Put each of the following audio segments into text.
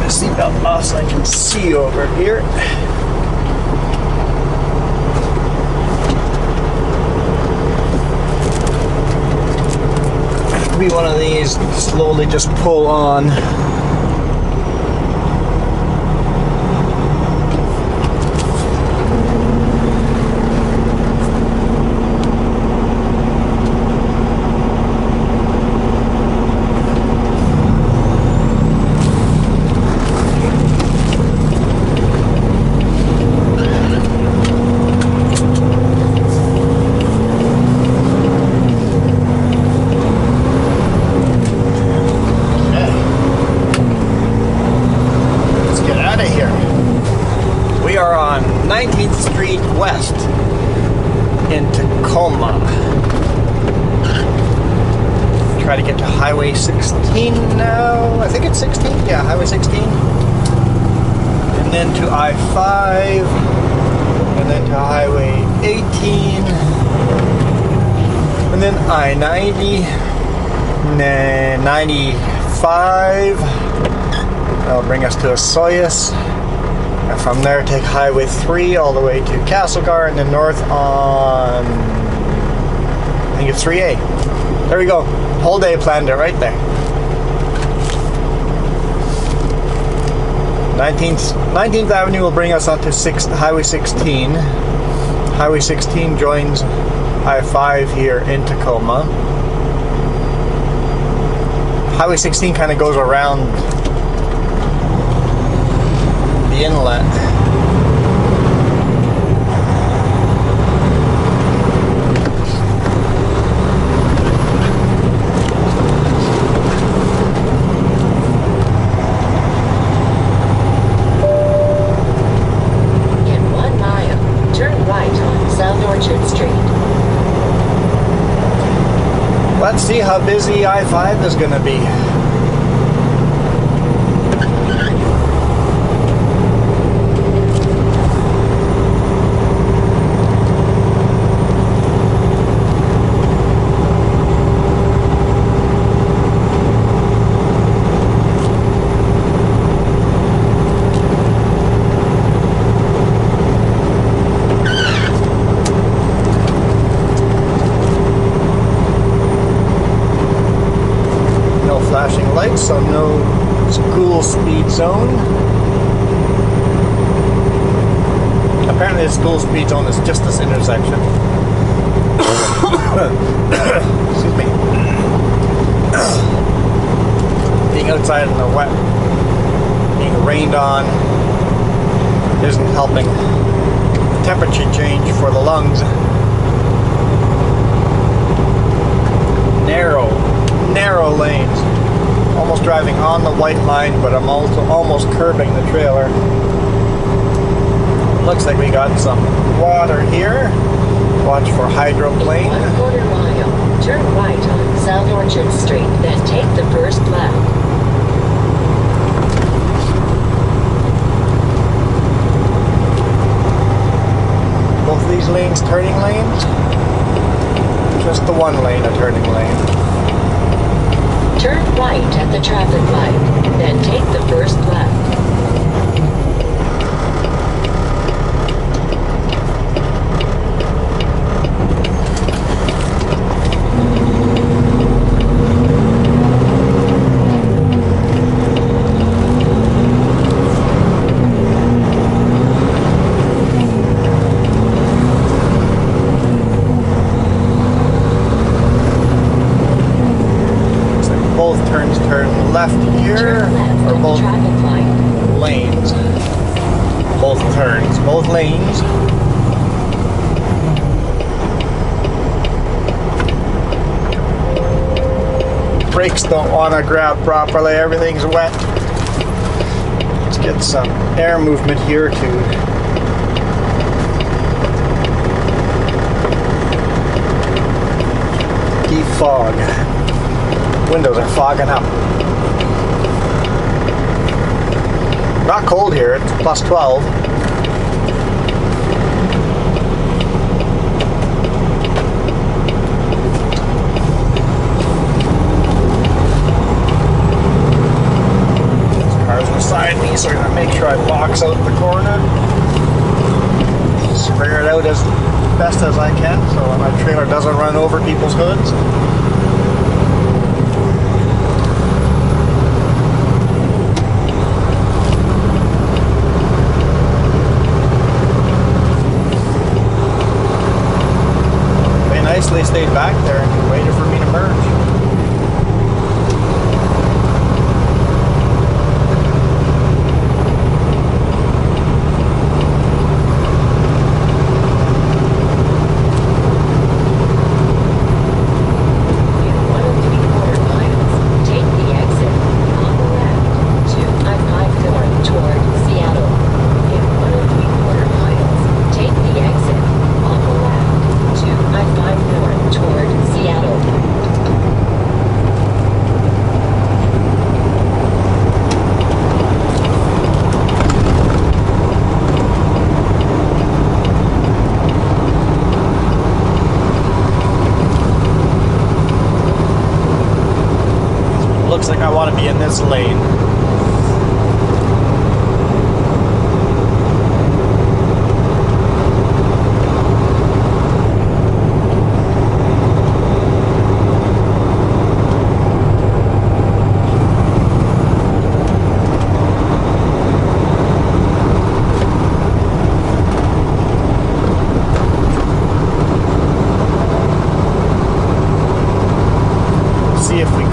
seatbelt off so I can see over here. Be one of these, slowly just pull on. are on 19th Street West in Tacoma. Try to get to Highway 16 now. I think it's 16. Yeah, Highway 16. And then to I-5. And then to Highway 18. And then I-90. 95. That'll bring us to Osoyoos. And from there, take Highway 3 all the way to Castlegar, and then north on, I think it's 3A. There we go. Whole day planned it right there. 19th Avenue will bring us onto Highway 16. Highway 16 joins I-5 here in Tacoma. Highway 16 kind of goes around the inlet. In 1 mile, turn right on South Orchard Street. Let's see how busy I-5 is going to be. Flashing lights, so no school speed zone. Apparently the school speed zone is just this intersection. Excuse me. Being outside in the wet, being rained on, isn't helping the temperature change for the lungs. Narrow lanes. Almost driving on the white line, but I'm also almost curbing the trailer. Looks like we got some water here. Watch for hydroplane. 1/4 mile, turn right on South Orchard Street, then take the first left. Both of these lanes turning lanes. Just the one lane a turning lane. Turn right at the traffic light, then take the first left. Turn left here, Turn left or at both the traffic light. lanes. Both turns, both lanes. Brakes don't want to grab properly, everything's wet. Let's get some air movement here too. Defog. Windows are fogging up. Not cold here, it's plus 12. There's cars on the side me, so I'm gonna make sure I box out the corner. Square it out as best as I can so that my trailer doesn't run over people's hoods. They nicely stayed back there and waited for me to merge. Looks like I want to be in this lane. See if we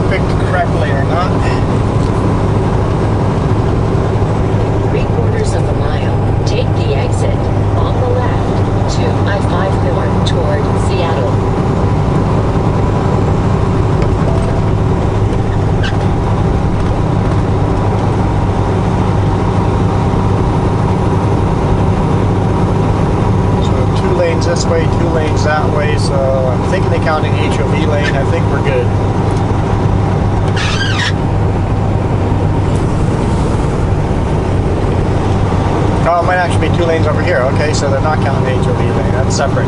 picked correctly or not. 3/4 of a mile. Take the exit on the left to I-5 North toward Seattle. So 2 lanes this way, 2 lanes that way. So I'm thinking they counting HOV lane. I think we're good. Oh, it might actually be 2 lanes over here. Okay, so they're not counting the HOV lane. That's separate.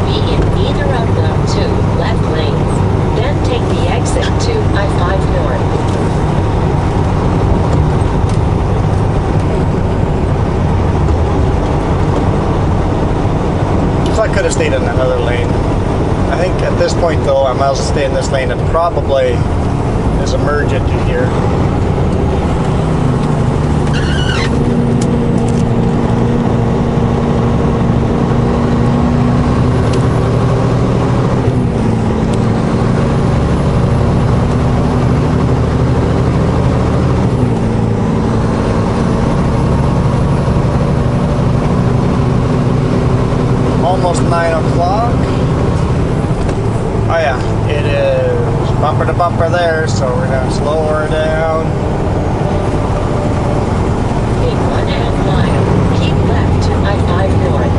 Be in either of the 2 left lanes. Then take the exit to I-5 North. So I could have stayed in another lane. I think at this point though, I might as well stay in this lane and probably is a merge into here. Almost 9 o'clock. Oh yeah, it is bumper to bumper there, so we're going to slow her down. In 1/2 mile, keep left to I-5 North.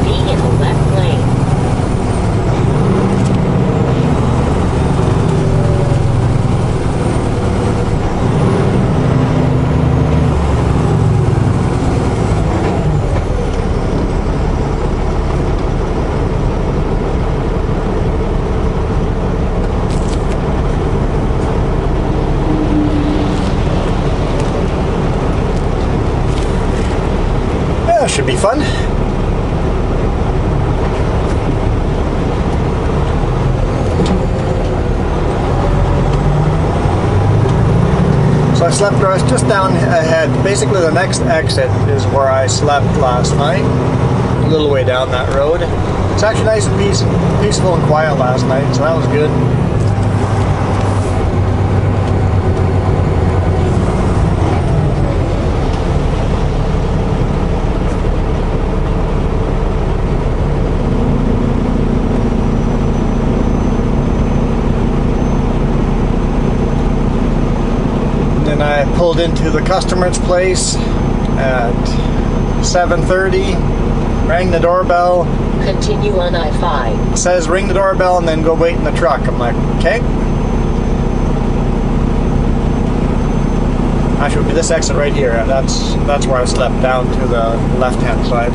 Be in the left lane. Yeah, should be fun. So I slept just down ahead. Basically the next exit is where I slept last night. A little way down that road. It's actually nice and peaceful and quiet last night, so that was good. Then I pulled into the customer's place at 7:30, rang the doorbell. Continue on I-5. It says ring the doorbell and then go wait in the truck. I'm like, okay. this exit right here. That's where I slept, down to the left-hand side,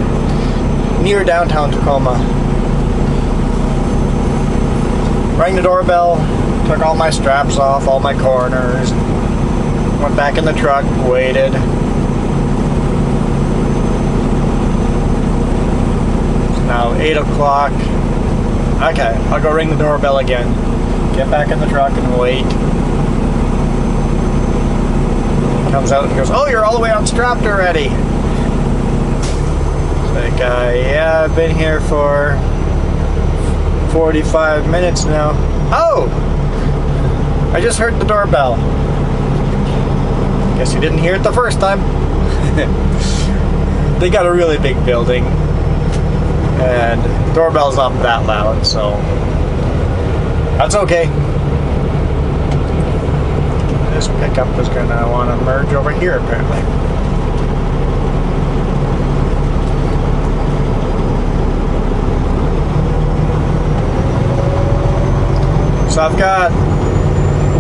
near downtown Tacoma. Rang the doorbell, took all my straps off, all my corners, went back in the truck, waited. It's now 8 o'clock. Okay, I'll go ring the doorbell again. Get back in the truck and wait. He comes out and goes, "Oh, you're all the way unstrapped already." It's like, yeah, I've been here for 45 minutes now. Oh! I just heard the doorbell. Guess you didn't hear it the first time. They got a really big building, and the doorbell's not that loud, so that's okay. This pickup is gonna want to merge over here, apparently. So I've got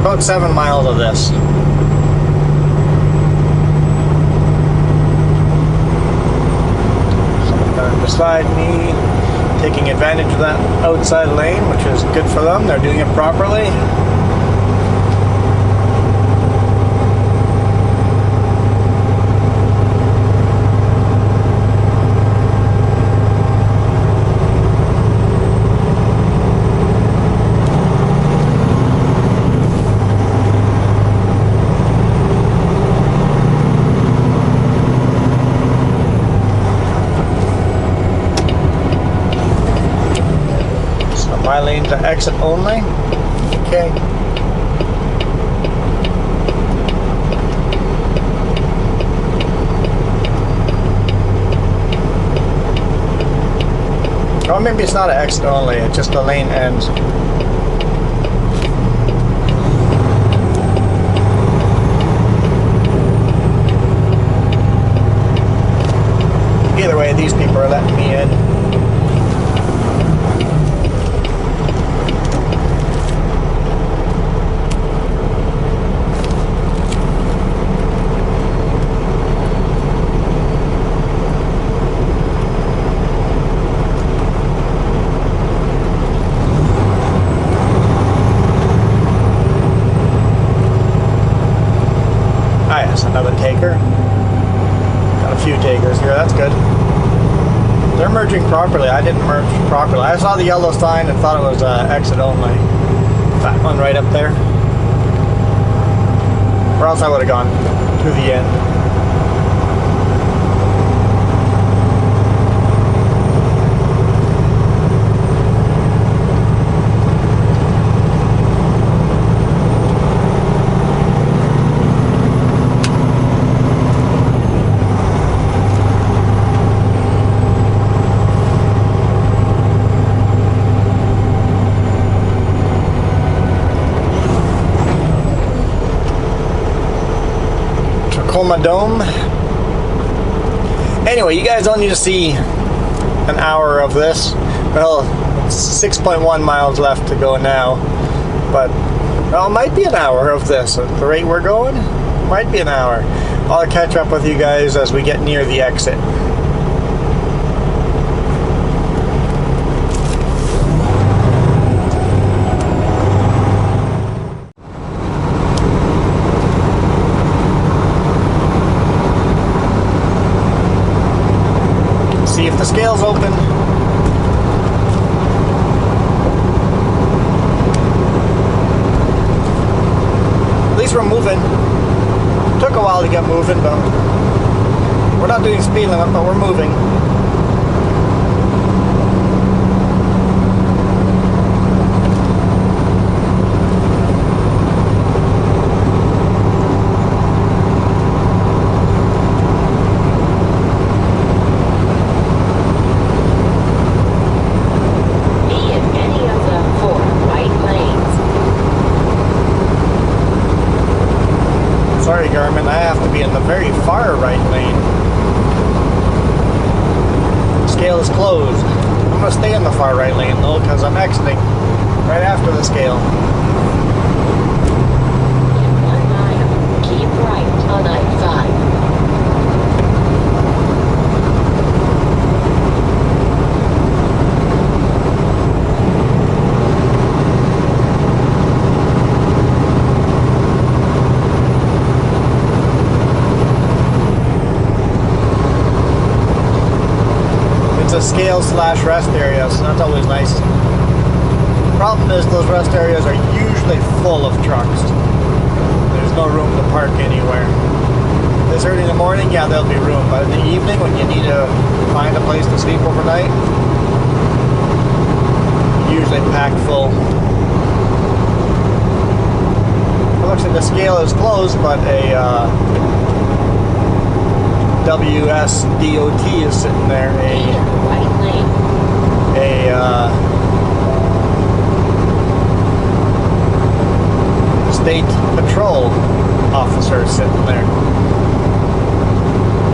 about 7 miles of this. Someone beside me taking advantage of that outside lane, which is good for them. They're doing it properly. My lane's an exit only. Okay. Or maybe it's not an exit only, it's just the lane ends. Either way, these people are letting me in. Another taker. Got a few takers here, that's good. They're merging properly. I didn't merge properly. I saw the yellow sign and thought it was exit only. That one right up there. Or else I would have gone to the end. Tacoma Dome. Anyway, you guys don't need to see an hour of this. Well, 6.1 miles left to go now, but well, it might be an hour of this. At the rate we're going, might be an hour. I'll catch up with you guys as we get near the exit. See if the scale's open. At least we're moving. Took a while to get moving, but we're not doing speed limit, but we're moving. Sorry, Garmin, I have to be in the very far right lane. The scale is closed. I'm going to stay in the far right lane though, because I'm exiting right after the scale. In 1 mile, keep right on I-5. a scale slash rest area, so that's always nice. Problem is those rest areas are usually full of trucks. There's no room to park anywhere. This early in the morning, yeah, there'll be room, but in the evening when you need to find a place to sleep overnight, usually packed full. It looks like the scale is closed, but a WSDOT is sitting there. State patrol officer sitting there.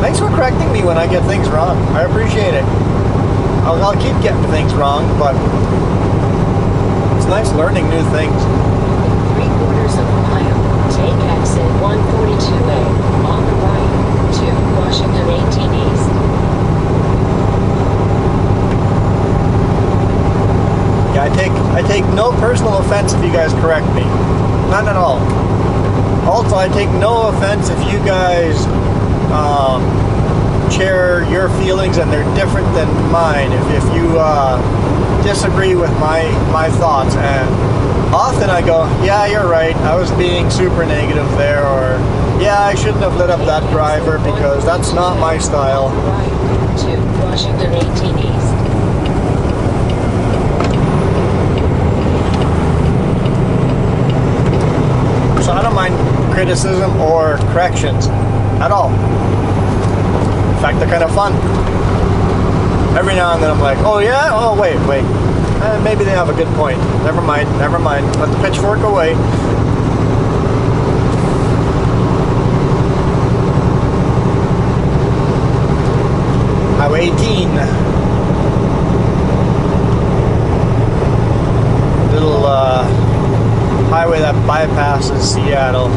Thanks for correcting me when I get things wrong. I appreciate it. I'll keep getting things wrong, but it's nice learning new things. 3/4 of a mile. Take exit 142A on the right to Washington 18 East. Yeah, I take no personal offense if you guys correct me. None at all. Also, I take no offense if you guys share your feelings and they're different than mine. If you disagree with my thoughts, and often I go, yeah, you're right, I was being super negative there, or yeah, I shouldn't have lit up that driver because that's not my style. Right to Washington 18 East. So I don't mind criticism or corrections at all. In fact, they're kind of fun. Every now and then I'm like, oh yeah? Oh, wait. Maybe they have a good point. Never mind. Let the pitchfork away. Highway 18. Little highway that bypasses Seattle.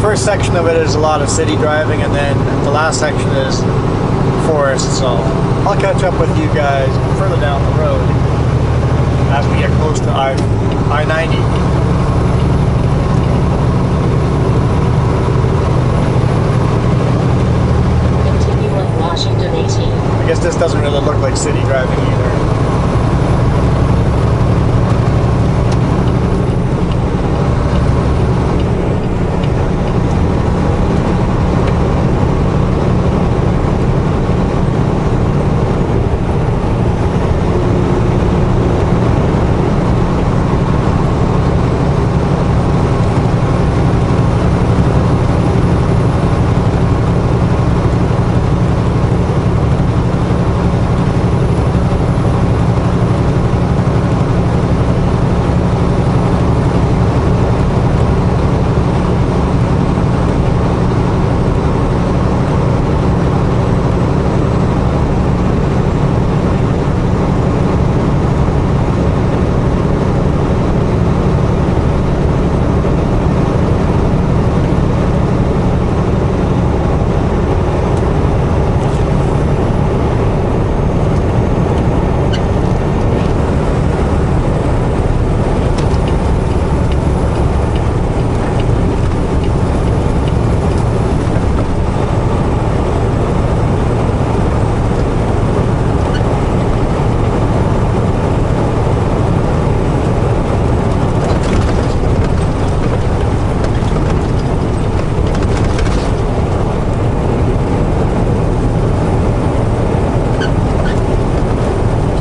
First section of it is a lot of city driving, and then the last section is forest. So I'll catch up with you guys further down the road as we get close to I-90. Continue on Washington 18. I guess this doesn't really look like city driving either.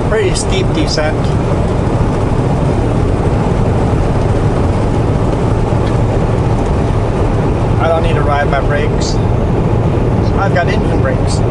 Pretty steep descent. I don't need to ride my brakes. I've got engine brakes.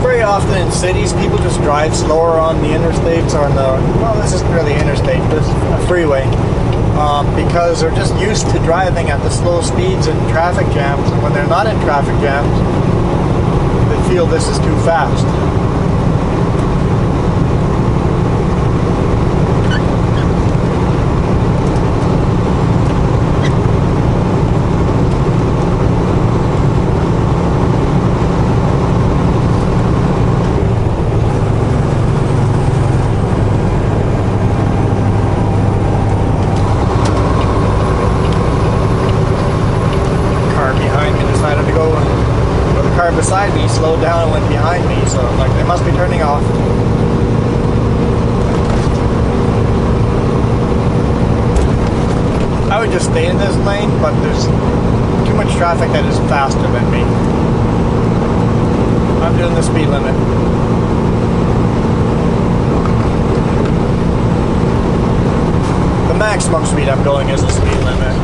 Very often in cities, people just drive slower on the interstates or on the, well, this isn't really interstate, this is a freeway, because they're just used to driving at the slow speeds in traffic jams, and when they're not in traffic jams, they feel this is too fast. to stay in this lane, but there's too much traffic that is faster than me. I'm doing the speed limit. The maximum speed I'm going is the speed limit.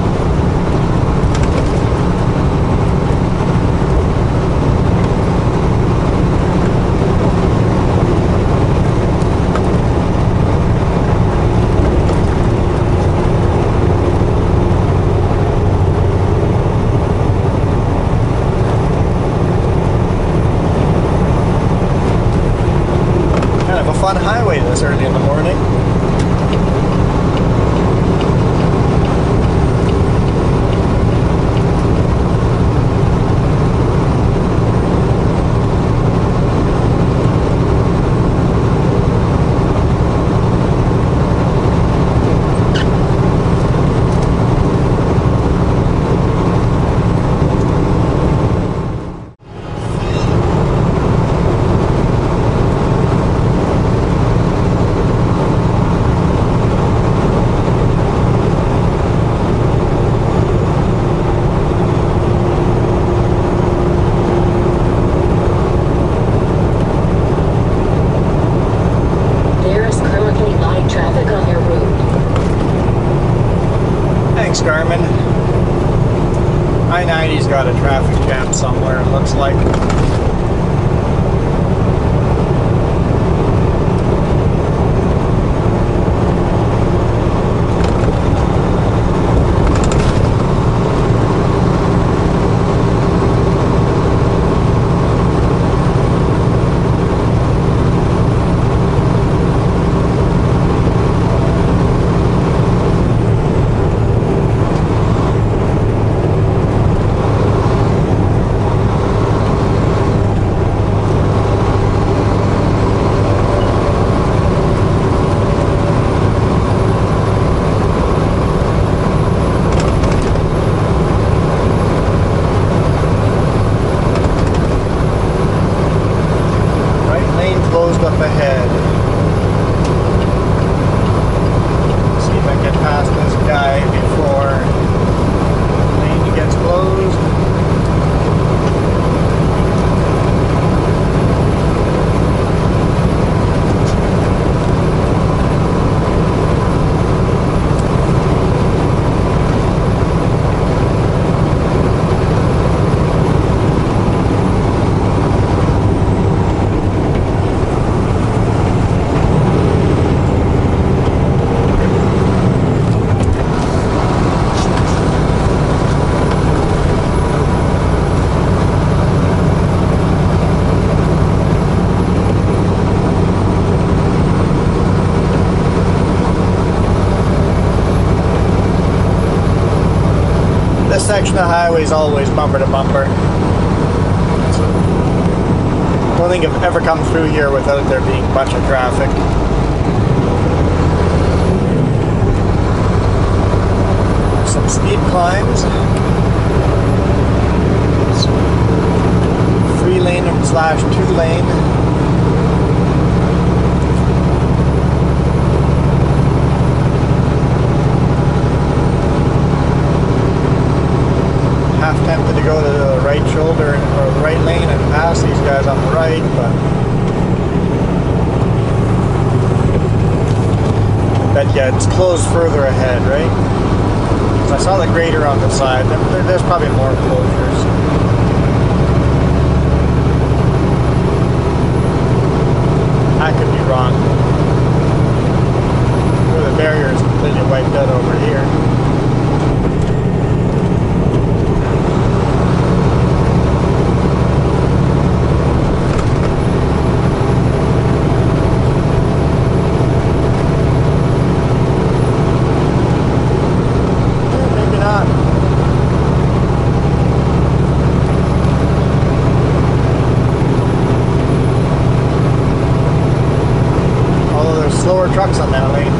Fun highway this early in the morning. Garmin. I-90's got a traffic jam somewhere, it looks like. Up ahead. See if I can get past this guy before the lane gets closed. This section of highway is always bumper to bumper. I don't think I've ever come through here without there being a bunch of traffic. Some steep climbs. 3-lane/2-lane. Half tempted to go to the right shoulder or the right lane and pass these guys on the right, but I bet it's closed further ahead, right? So I saw the grader on the side. There's probably more closures. I could be wrong. The barrier is completely wiped out over here. Slower trucks on that lane.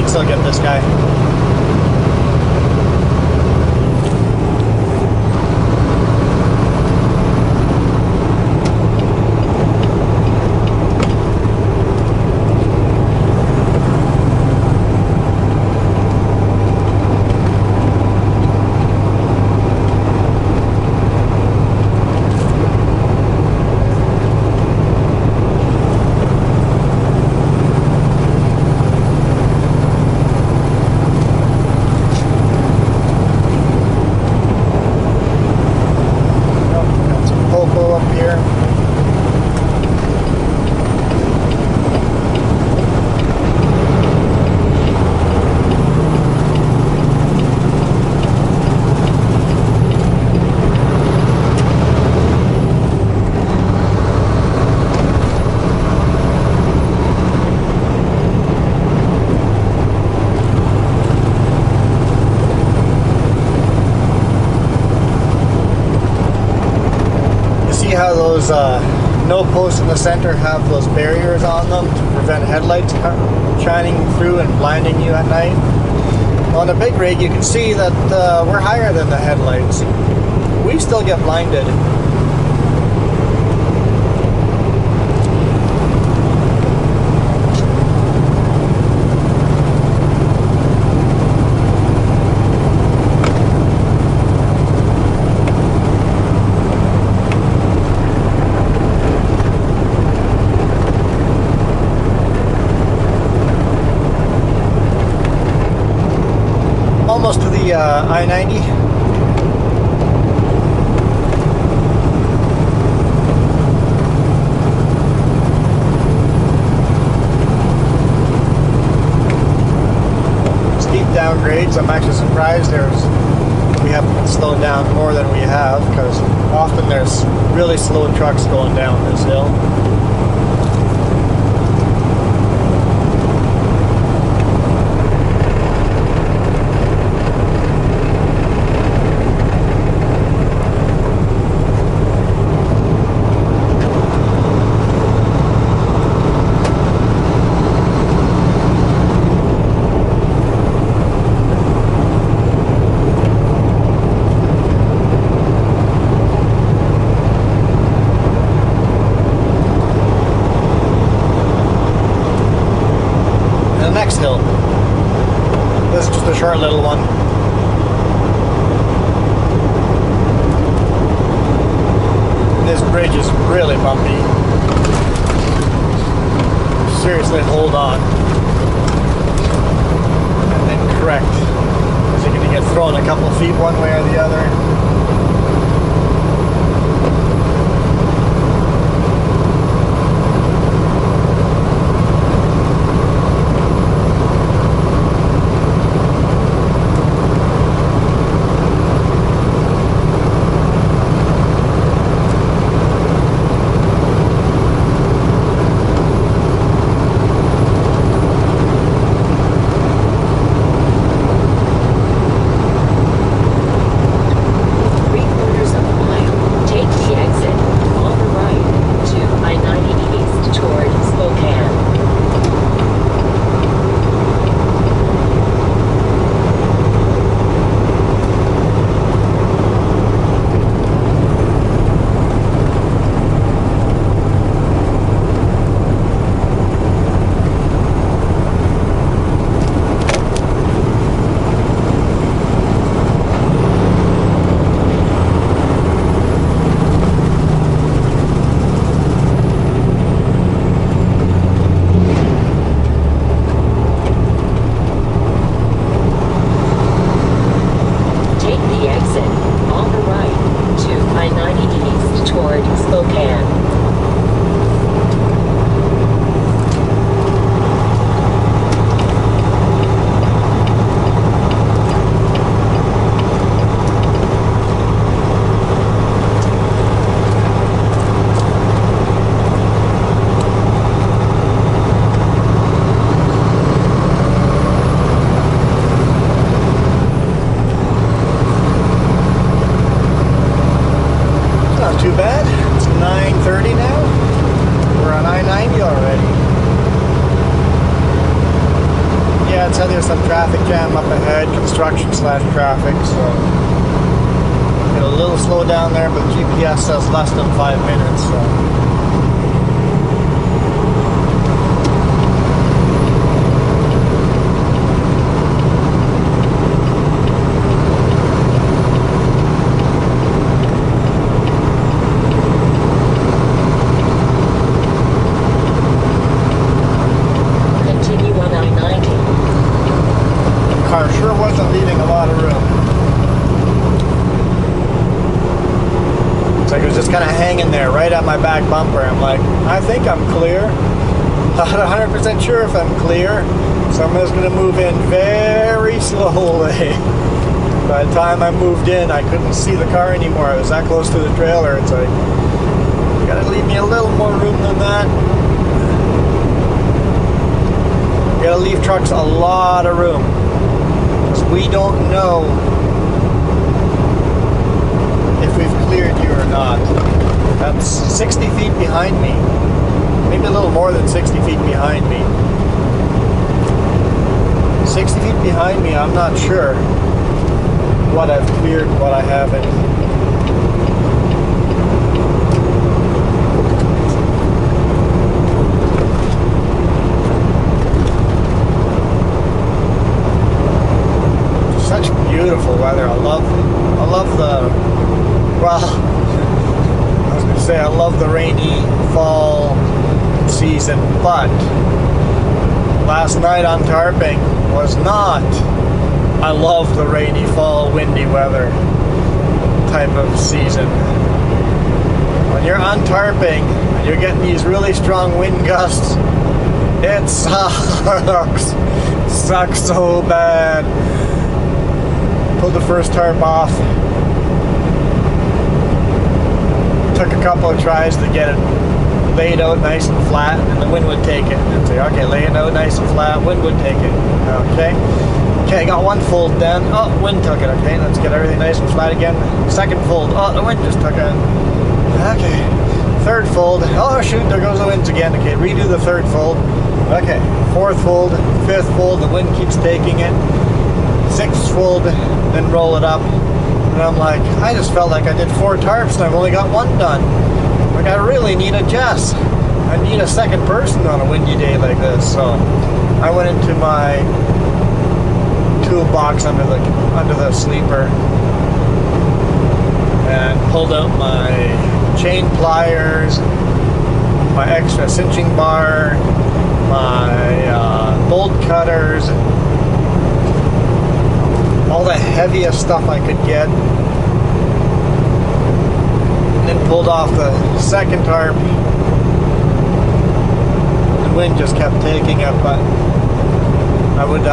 can still get this guy. How those no posts in the center have those barriers on them to prevent headlights shining through and blinding you at night. On the big rig, you can see that we're higher than the headlights. We still get blinded. Almost to the I-90. Steep downgrades. I'm actually surprised we haven't slowed down more than we have, because often there's really slow trucks going down this hill. Hill. This is just a short little one. This bridge is really bumpy. Seriously, hold on. And then correct. Because you're going to get thrown a couple feet one way or the other. Spokane. Too bad. It's 9:30 now. traffic jam up ahead, construction slash traffic, so get a little slow down there, but GPS says less than 5 minutes, so. Kind of hanging there right at my back bumper. I'm like, I think I'm clear. Not 100% sure if I'm clear, so I'm just going to move in very slowly. By the time I moved in, I couldn't see the car anymore. I was that close to the trailer. It's like, you gotta leave me a little more room than that. You gotta leave trucks a lot of room, because we don't know if we've cleared you or not. That's 60 feet behind me. Maybe a little more than 60 feet behind me. 60 feet behind me, I'm not sure what I've cleared, what I haven't. Such beautiful weather. I love the, well, I was going to say I love the rainy fall season, but last night on tarping was not, I love the rainy fall windy weather type of season. When you're on tarping and you're getting these really strong wind gusts, it sucks so bad. Pulled the first tarp off. Took a couple of tries to get it laid out nice and flat, and the wind would take it. And say, okay, lay it out nice and flat, wind would take it. Okay, got one fold then. Oh, wind took it. Okay, let's get everything nice and flat again. Second fold. Oh, the wind just took it. Okay, third fold. Oh shoot, there goes the winds again. Okay, redo the third fold. Okay, fourth fold, fifth fold, the wind keeps taking it. Sixth fold, then roll it up. And I'm like, I just felt like I did 4 tarps and I've only got 1 done. Like, I really need a Jess. I need a second person on a windy day like this. So I went into my toolbox under the sleeper and pulled out my chain pliers, my extra cinching bar, my bolt cutters, all the heaviest stuff I could get, and then pulled off the second tarp. The wind just kept taking it, but I would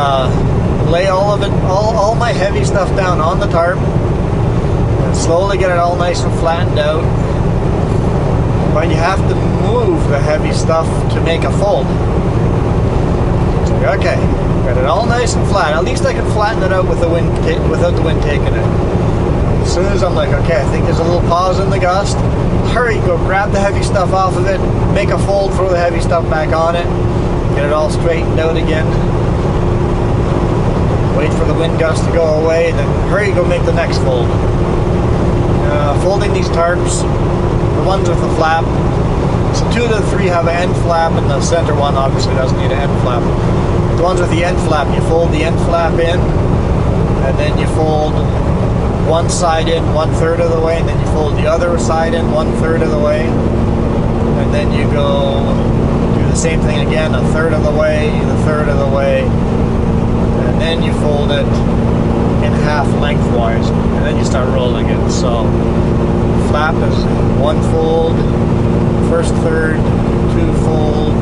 lay all of it, all my heavy stuff down on the tarp and slowly get it all nice and flattened out. But you have to move the heavy stuff to make a fold. So, okay, got it all nice and flat. At least I can flatten it out with the wind without the wind taking it. As soon as I'm like, okay, I think there's a little pause in the gust, hurry, go grab the heavy stuff off of it, make a fold, throw the heavy stuff back on it, get it all straightened out again. Wait for the wind gust to go away, then hurry, go make the next fold. Folding these tarps, the ones with the flap, so 2 to 3 have an end flap, and the center one obviously doesn't need an end flap. The ones with the end flap, you fold the end flap in, and then you fold one side in 1/3 of the way, and then you fold the other side in 1/3 of the way, and then you go do the same thing again, 1/3 of the way, 1/3 of the way, and then you fold it in half lengthwise, and then you start rolling it. So flap is 1 fold, first third, 2 fold,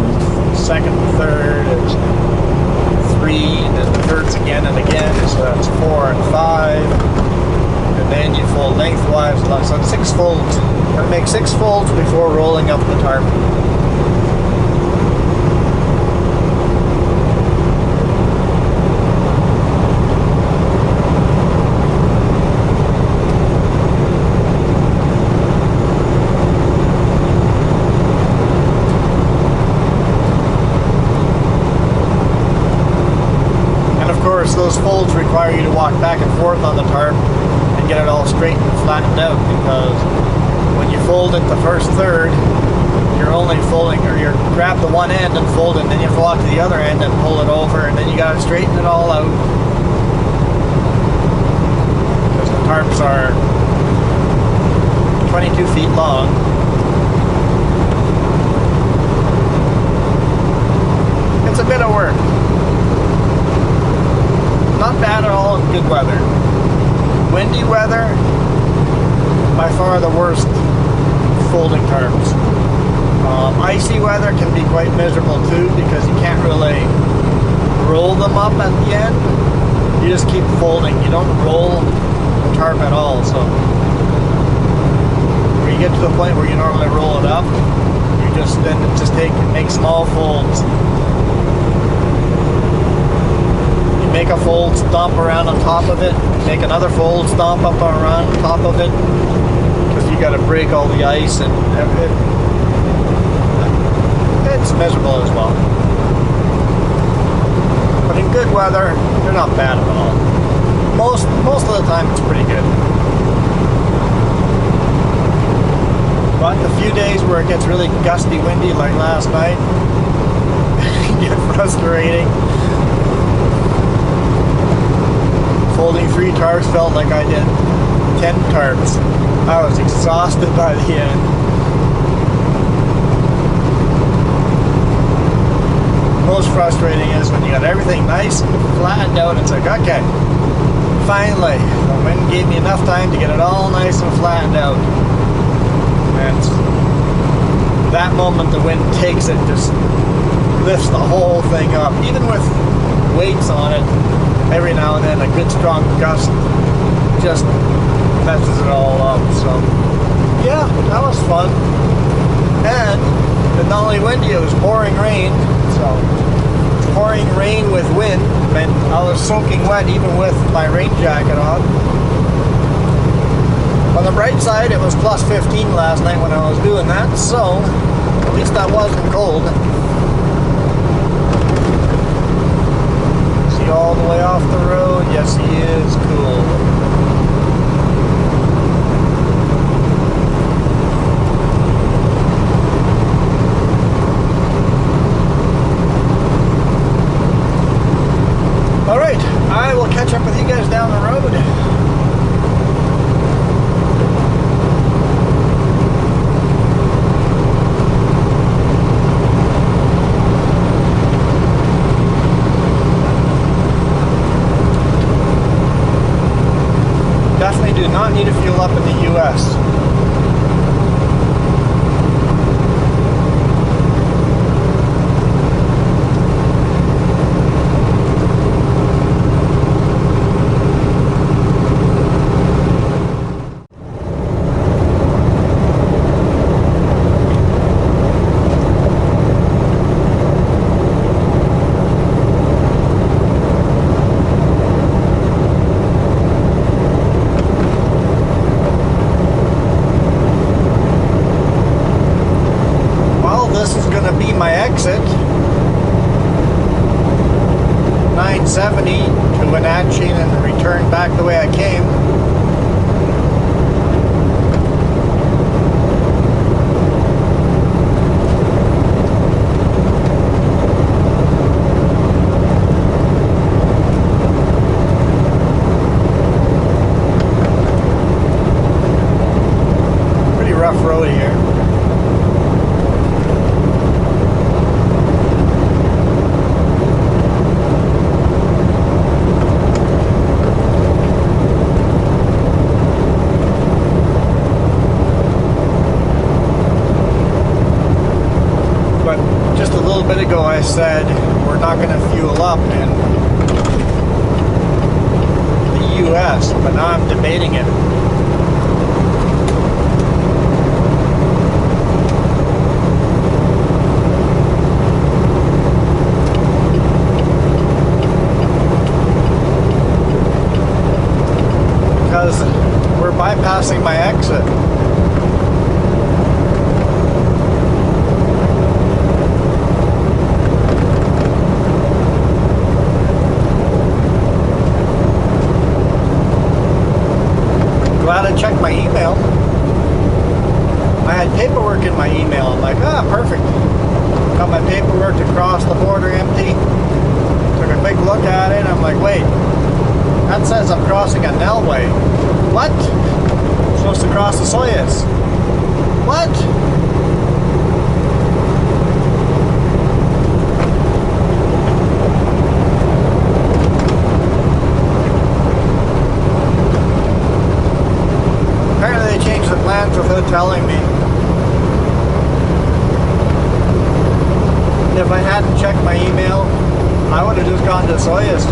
second third is 3, and then the thirds again and again, so that's 4 and 5, and then you fold lengthwise, so it's 6 folds. You're going to make 6 folds before rolling up the tarp. all straightened and flattened out, because when you fold it the first third, you're only folding, or you grab the one end and fold it, and then you have to walk to the other end and pull it over, and then you got to straighten it all out. Because the tarps are 22 feet long. It's a bit of work. Not bad at all in good weather. Windy weather, by far the worst folding tarps. Icy weather can be quite miserable too, because you can't really roll them up at the end. You just keep folding. You don't roll the tarp at all. So when you get to the point where you normally roll it up, you just make small folds. You make a fold, stomp around on top of it. Make another fold, stomp up around on top of it, because you got to break all the ice, and it's miserable as well. But in good weather, they're not bad at all. Most of the time, it's pretty good. But the few days where it gets really gusty, windy, like last night, get frustrating. Folding 3 tarps felt like I did 10 tarps. I was exhausted by the end. Most frustrating is when you got everything nice and flattened out. It's like, okay, finally, the wind gave me enough time to get it all nice and flattened out. And that moment the wind takes it, just lifts the whole thing up. Even with weights on it, every now and then a good strong gust just messes it all up. So yeah, that was fun. And it's not only windy, it was pouring rain. So pouring rain with wind meant I was soaking wet even with my rain jacket on. On the bright side, it was plus 15 last night when I was doing that, so at least I wasn't cold. Is he all the way off the road? Yes, he is. Cool. Alright, I will catch up with you guys down the road. Definitely do not need to fuel up in the US. Exit 970 to Wenatchee and return back the way I came. Pretty rough road here. I said we're not going to fuel up in the US, but now I'm debating it. Because we're bypassing my exit. glad I checked my email. I had paperwork in my email. I'm like, perfect. Got my paperwork to cross the border empty. Took a big look at it. I'm like, wait, that says I'm crossing a Nelway. What? I'm supposed to cross the Soyuz. What? Apparently they changed the plans without telling me. If I hadn't checked my email, I would have just gone to Soyuz.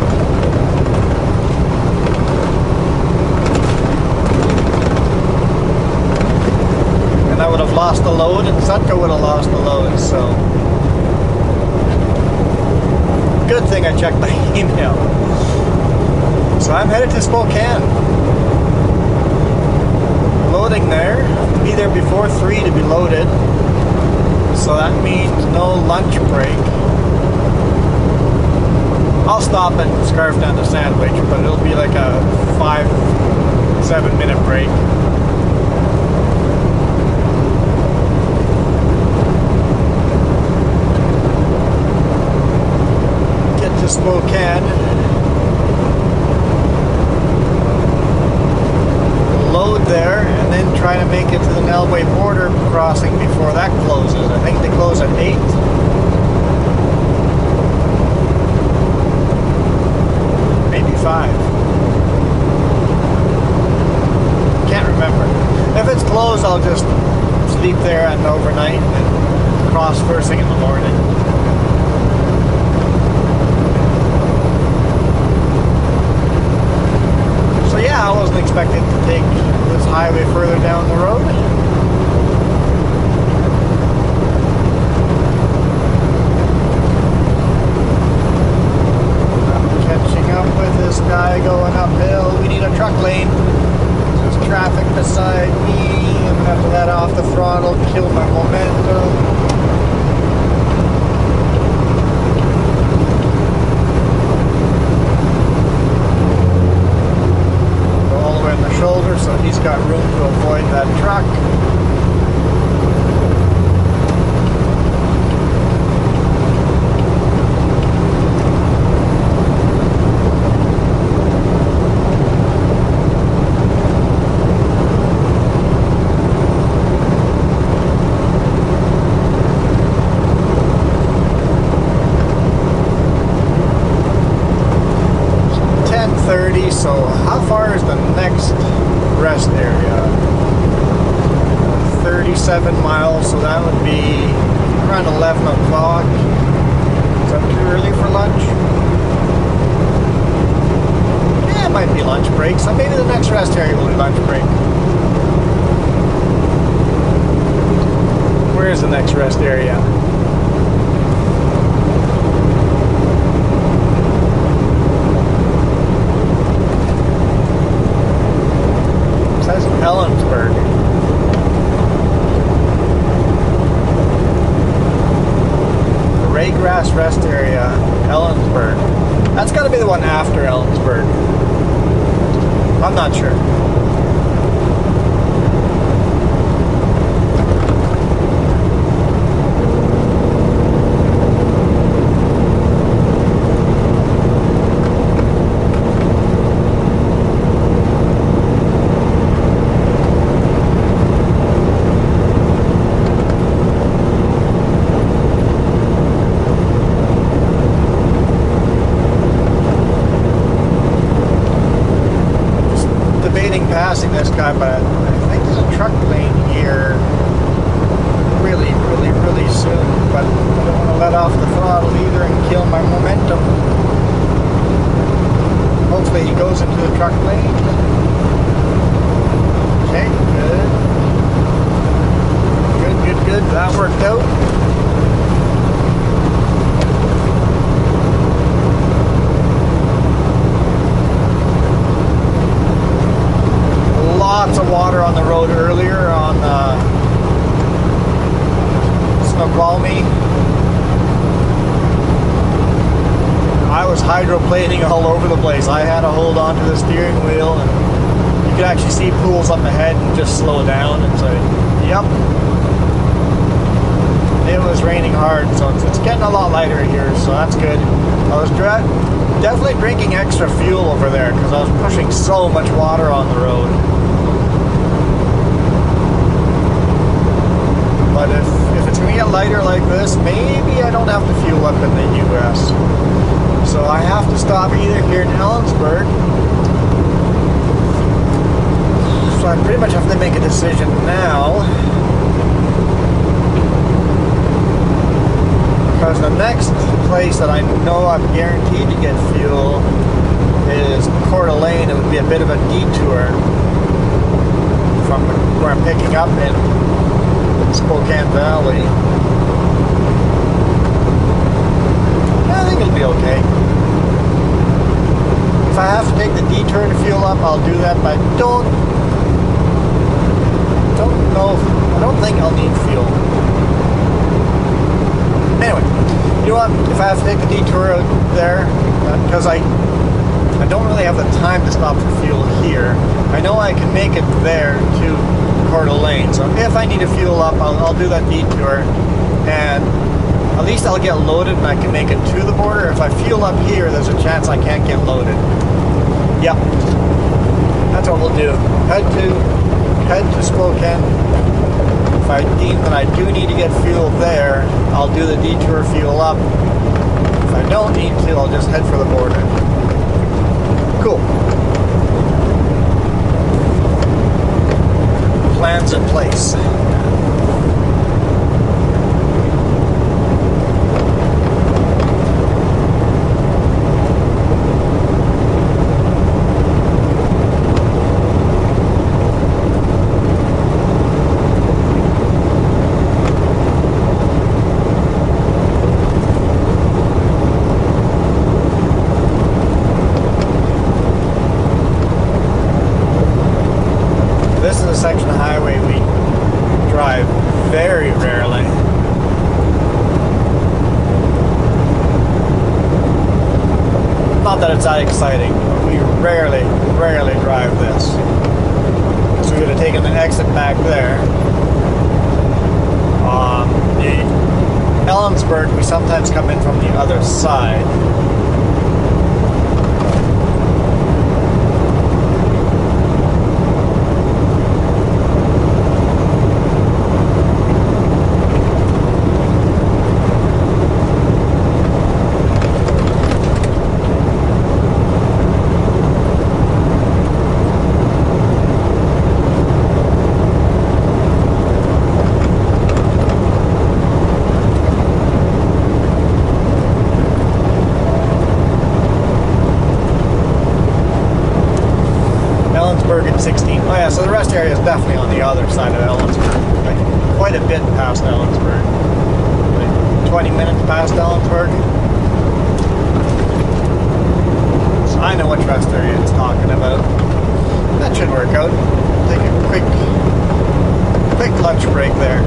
And I would have lost the load, and Sutka would have lost the load, so... Good thing I checked my email. So I'm headed to Spokane. Loading there. Be there before 3 to be loaded. So that means no lunch break. I'll stop and scarf down the sandwich, but it'll be like a 5-7 minute break. Get to Spokane. Load there, and then try to make it to the Nelway border crossing before that closes. I think they close at 8. Maybe 5. Can't remember. If it's closed, I'll just sleep there and overnight and cross first thing in the morning. So yeah, I wasn't expecting to take this highway further down the road. I'm catching up with this guy going uphill. We need a truck lane. There's traffic beside me. I'm gonna have to let off the throttle, kill my momentum. Shoulder, so he's got room to avoid that truck. So how far is the next rest area? 37 miles, so that would be around 11 o'clock. Is that too early for lunch? Yeah, it might be lunch break, so maybe the next rest area will be lunch break. Where is the next rest area? Ellensburg. Raygrass Rest Area, Ellensburg. That's got to be the one after Ellensburg. I'm not sure. Passing this guy, but I think there's a truck lane here really soon, but I don't want to let off the throttle either and kill my momentum. Hopefully he goes into the truck lane. Okay, good. That worked out. Lots of water on the road earlier on Snoqualmie. I was hydroplaning all over the place. I had to hold on to the steering wheel, and you could actually see pools up ahead and just slow down and say, yep. It was raining hard, so it's getting a lot lighter here, so that's good. I was definitely drinking extra fuel over there because I was pushing so much water on the road. But if it's going to get lighter like this, maybe I don't have to fuel up in the US. So I have to stop either here in Ellensburg. So I pretty much have to make a decision now. Because the next place that I know I'm guaranteed to get fuel is Coeur d'Alene. It would be a bit of a detour from where I'm picking up in Spokane Valley. I think it'll be okay. If I have to take the detour to fuel up, I'll do that, but I don't know. I don't think I'll need fuel. Anyway, you know what? If I have to take the detour out there, because I don't really have the time to stop for fuel here, I know I can make it there to Coeur d'Alene. So if I need to fuel up, I'll do that detour, and at least I'll get loaded and I can make it to the border. If I fuel up here, there's a chance I can't get loaded. Yep, that's what we'll do. Head to Spokane. If I deem that I do need to get fuel there, I'll do the detour, fuel up. If I don't need to, I'll just head for the border. Cool. Plans in place. This is a section of highway we drive very rarely. Not that it's that exciting, but we rarely drive this. So we would have taken the exit back there. The Ellensburg, we sometimes come in from the other side. Ellensburg at 16. Oh yeah, so the rest area is definitely on the other side of Ellensburg. Like quite a bit past Ellensburg. Like 20 minutes past Ellensburg. So I know which rest area it's talking about. That should work out. Take a quick lunch break there.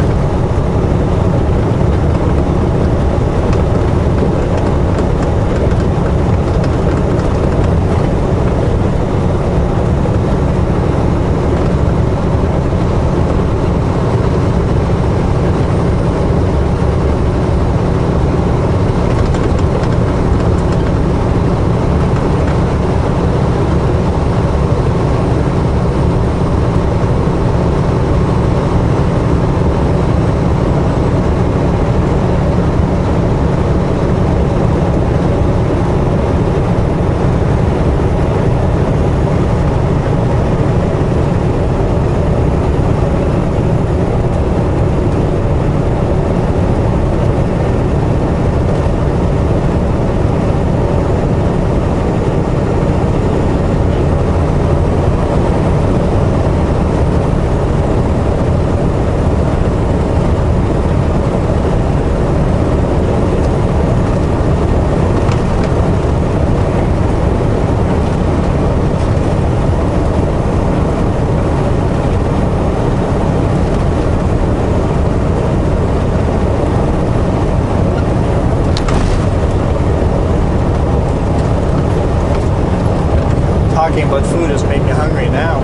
Talking about food has made me hungry now.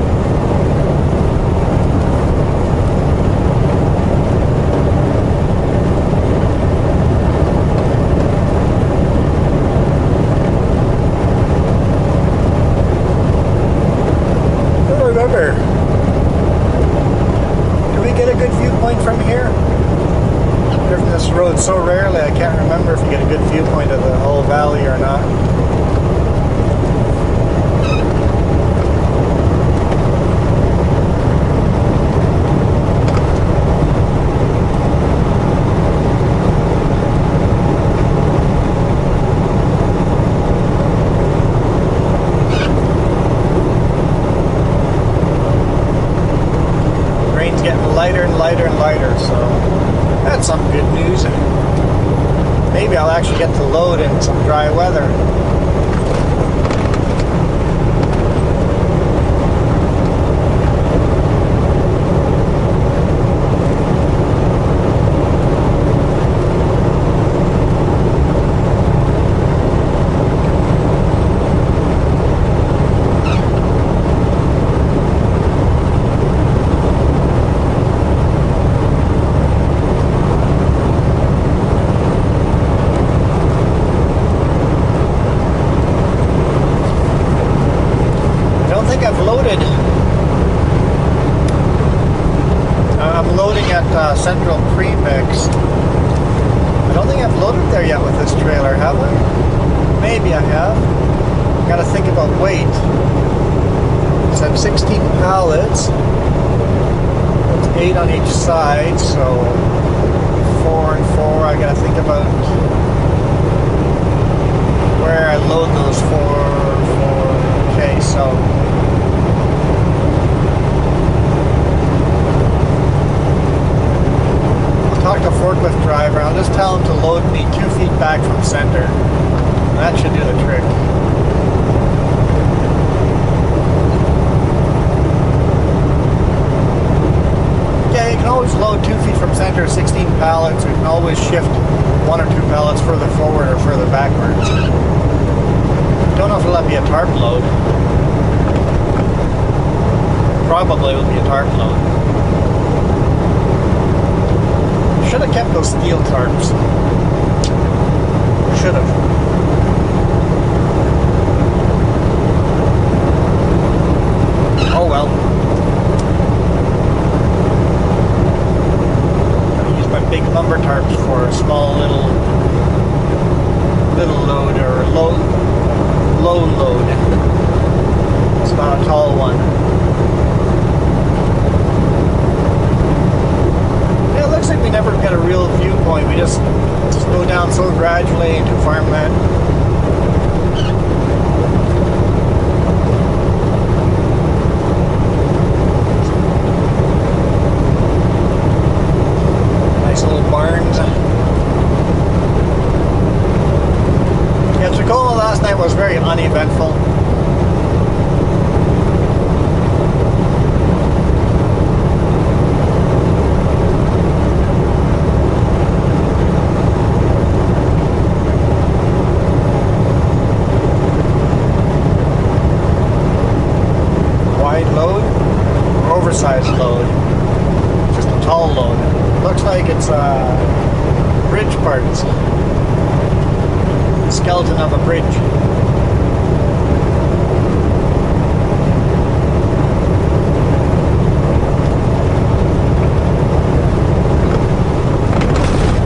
viewpoint from here? I've driven this road so rarely, I can't remember if you get a good viewpoint of the whole valley or not. Lighter and lighter and lighter, so that's some good news. Maybe I'll actually get to load in some dry weather. I'm loading at Central Premix. I don't think I've loaded there yet with this trailer, have I? Maybe I have. Gotta think about weight. It's at 16 pallets. It's 8 on each side, so 4 and 4. I gotta think about where I load those 4. Okay, so talk to forklift driver. I'll just tell him to load me 2 feet back from center. That should do the trick. Yeah, you can always load 2 feet from center, 16 pallets. You can always shift 1 or 2 pallets further forward or further backwards. Don't know if it'll let me a tarp load. Probably will be a tarp load. Should have kept those steel tarps. Should have. Oh well. I'm gonna use my big lumber tarps for a small little load or low load. It's not a tall one. Looks like we never get a real viewpoint. We just go down so gradually into farmland. Nice little barns. Yeah, Tacoma last night was very uneventful. Oversized load, just a tall load. Looks like it's bridge parts, the skeleton of a bridge.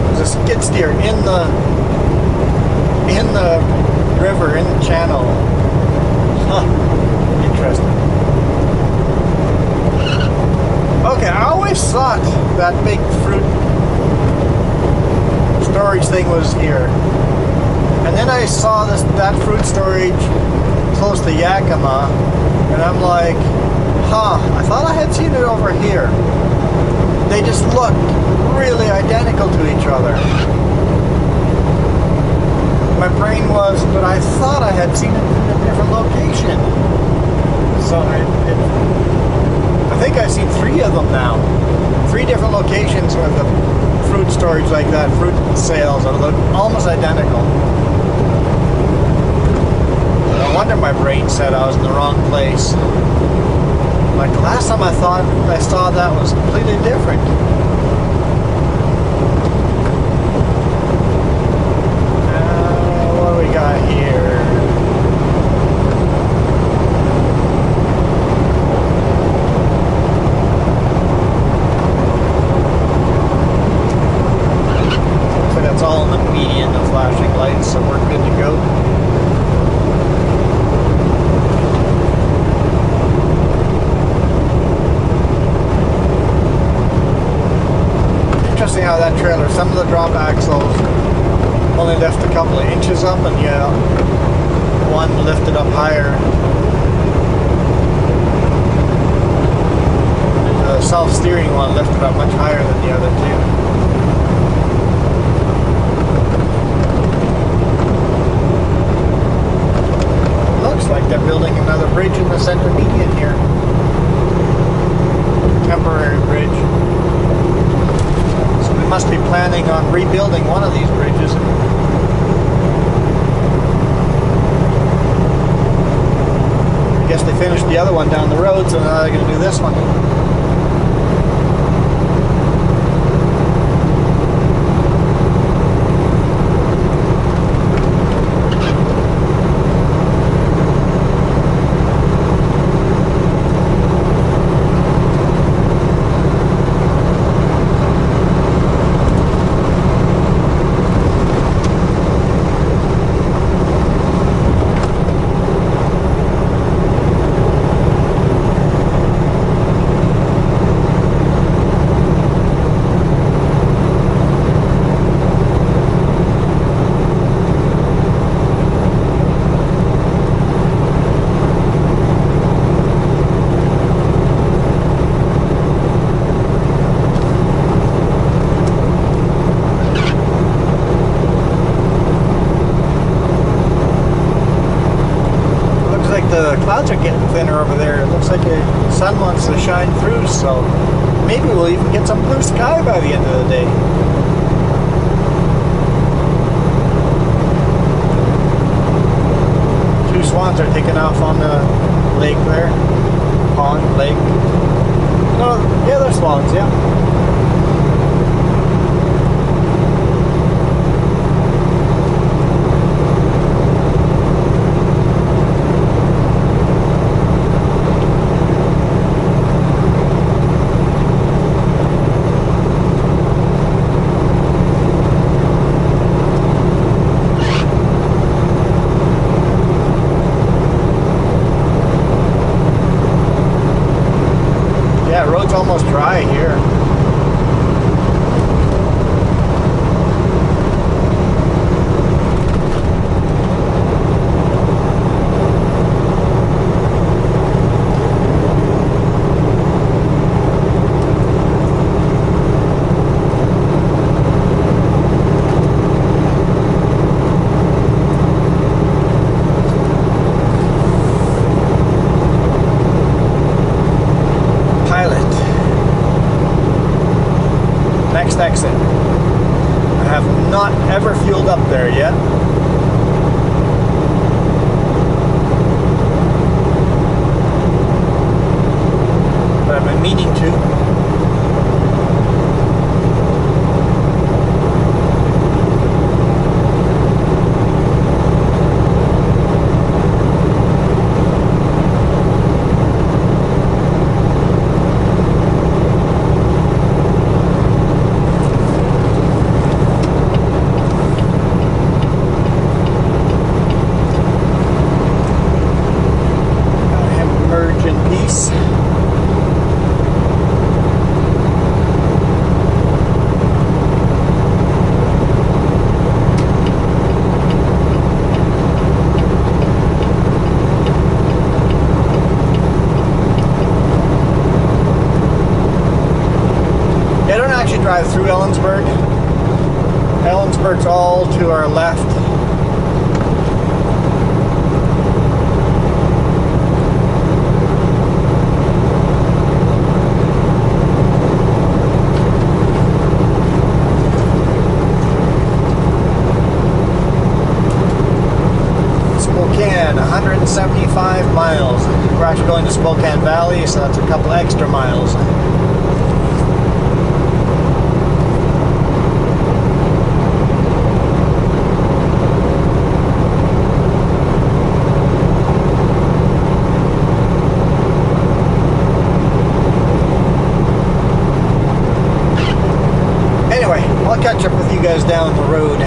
There's a skid steer in the river, in the channel. Huh. Interesting. Okay, I always thought that big fruit storage thing was here. And then I saw that fruit storage close to Yakima, and I'm like, huh, I thought I had seen it over here. They just looked really identical to each other. My brain was, but I thought I had seen it in a different location. So I think I've seen 3 of them now. 3 different locations with the fruit storage like that, fruit sales that look almost identical. No wonder my brain said I was in the wrong place. Like the last time I thought I saw that was completely different. What do we got here? how that trailer, some of the drop axles only lift a couple of inches up, and yeah, one lifted up higher. The self-steering one lifted up much higher than the other two. Looks like they're building another bridge in the center median here. Temporary bridge. So we must be planning on rebuilding one of these bridges. I guess they finished the other one down the road, so now they're going to do this one. The clouds are getting thinner over there. It looks like the sun wants to shine through, so maybe we'll even get some blue sky by the end of the day. Two swans are taking off on the lake there. Pond, lake. No, yeah, they're swans, yeah. Yeah, road's almost dry here. Next exit. I have not ever fueled up there yet. But I've been meaning to. I don't actually drive through Ellensburg. Ellensburg's all to our left. Spokane, 175 miles. We're actually going to Spokane Valley, so that's a couple extra miles. Anyway, I'll catch up with you guys down the road.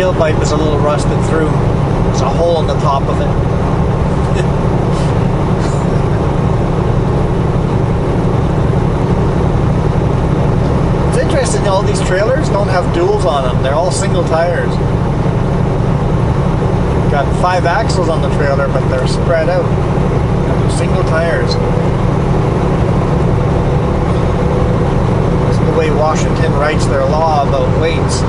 tailpipe is a little rusted through. There's a hole in the top of it. It's interesting, all these trailers don't have duals on them. They're all single tires. Got 5 axles on the trailer, but they're spread out. They're single tires. This is the way Washington writes their law about weights.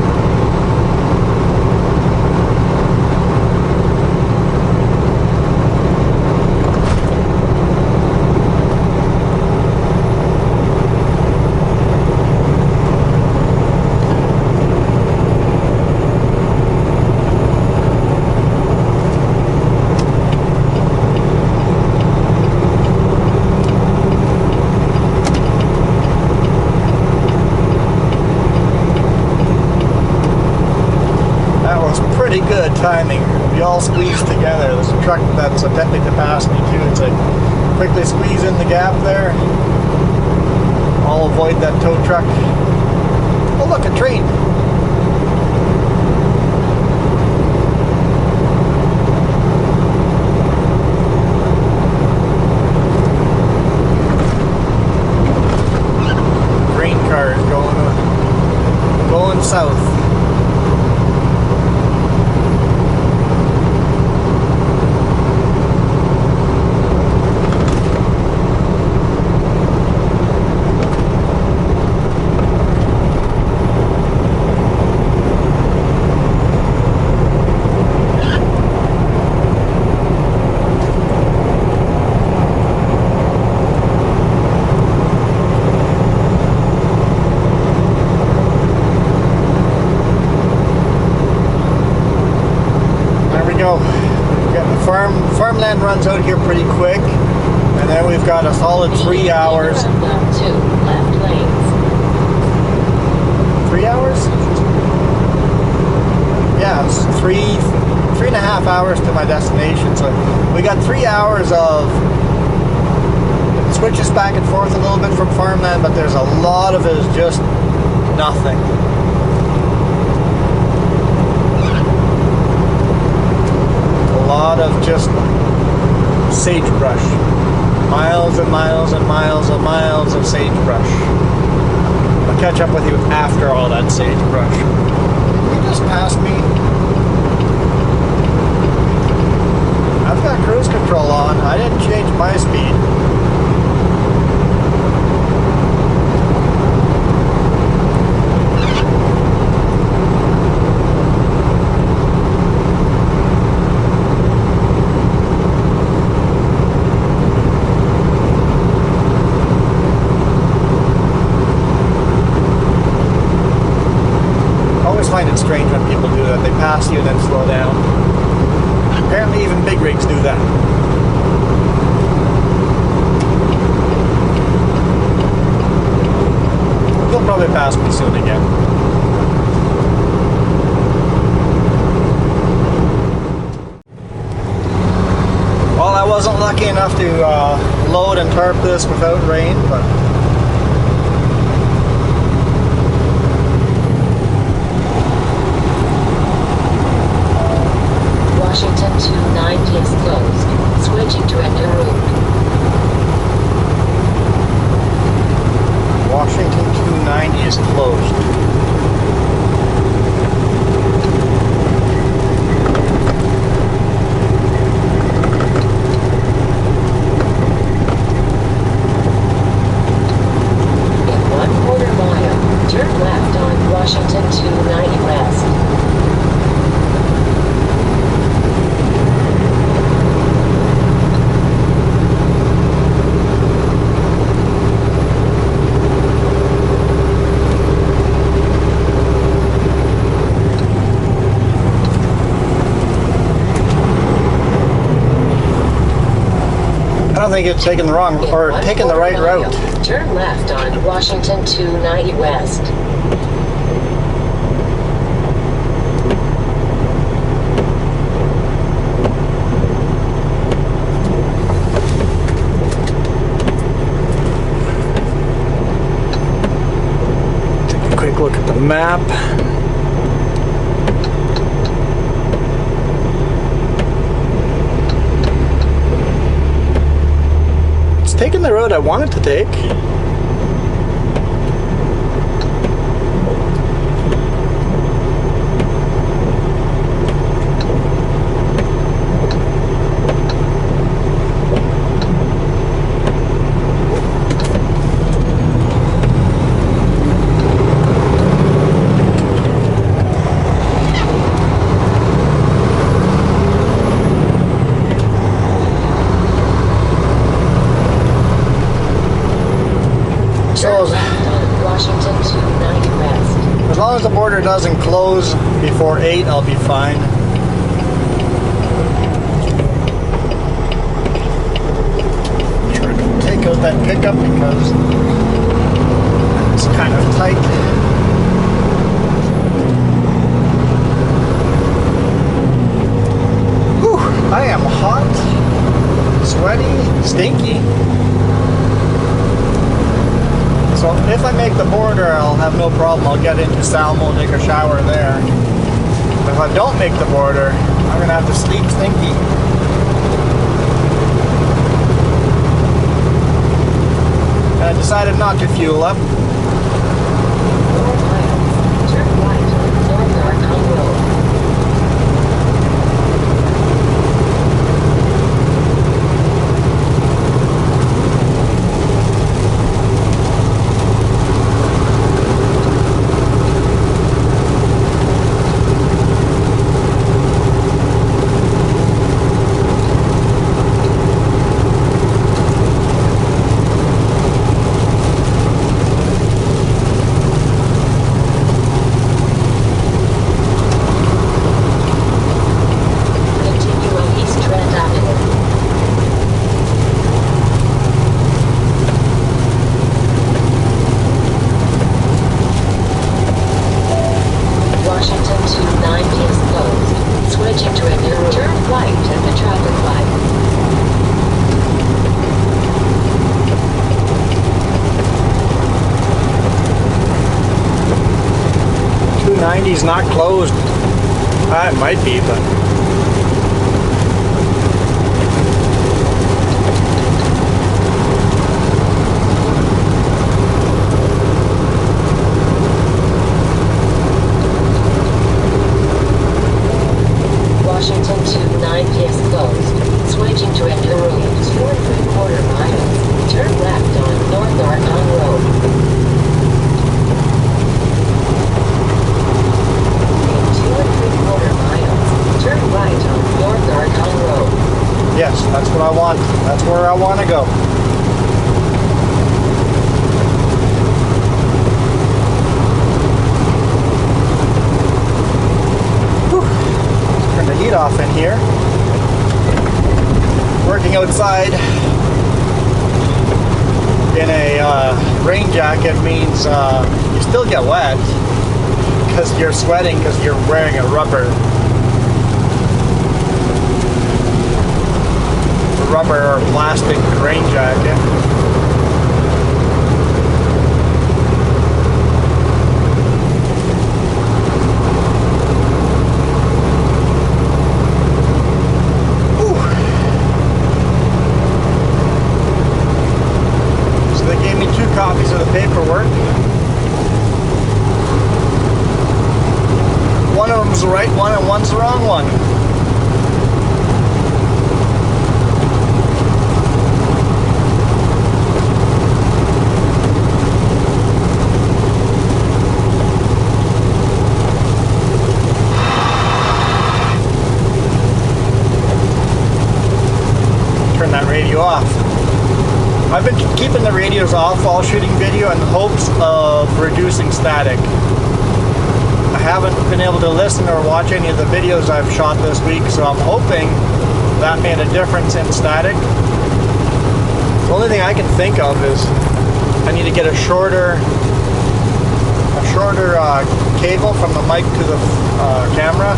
Pretty good timing. We all squeezed together. There's a truck that's attempting to pass me too. It's like quickly squeeze in the gap there. I'll avoid that tow truck. Oh look, a train. Grain cars going south. Farmland runs out here pretty quick, and then we've got a solid 3 hours. 2 left lanes. 3 hours? Yeah, it's three and a half hours to my destination. So we got 3 hours of it switches back and forth a little bit from farmland, but there's a lot of it is just nothing. A lot of just sagebrush. Miles and miles and miles and miles of sagebrush. I'll catch up with you after all that sagebrush. You just passed me. I've got cruise control on. I didn't change my speed. I find it strange when people do that. They pass you and then slow down. Apparently even big rigs do that. They'll probably pass me soon again. Well, I wasn't lucky enough to load and tarp this without rain, but Washington 290 is closed. Switching to a new route. Washington 290 is closed. In 1/4 mile, turn left on Washington 290 West. I don't think it's taking the wrong or taking the right route. Turn left on Washington 290 West. Take a quick look at the map. taking the road I wanted to take. As long as the border doesn't close before 8, I'll be fine. Try to take out that pickup because it's kind of tight. Whew, I am hot, sweaty, stinky. So if I make the border, I'll have no problem. I'll get into Salmo, take a shower there. But if I don't make the border, I'm gonna have to sleep stinky. And I decided not to fuel up. 4 miles. Turn right on North Arcon Road. 90's not closed. It might be, but Washington to 9P is closed. Switching to a new route, 4 3/4 miles. Turn left on North Arcon Road. yes, that's what I want. That's where I want to go. Whew. Turn the heat off in here. Working outside in a rain jacket means you still get wet because you're sweating because you're wearing a rubber or plastic rain jacket. Ooh. So they gave me 2 copies of the paperwork. One of them's the right one and one's the wrong one. Off. I've been keeping the radios off while shooting video in hopes of reducing static. I haven't been able to listen or watch any of the videos I've shot this week, so I'm hoping that made a difference in static. The only thing I can think of is I need to get a shorter cable from the mic to the camera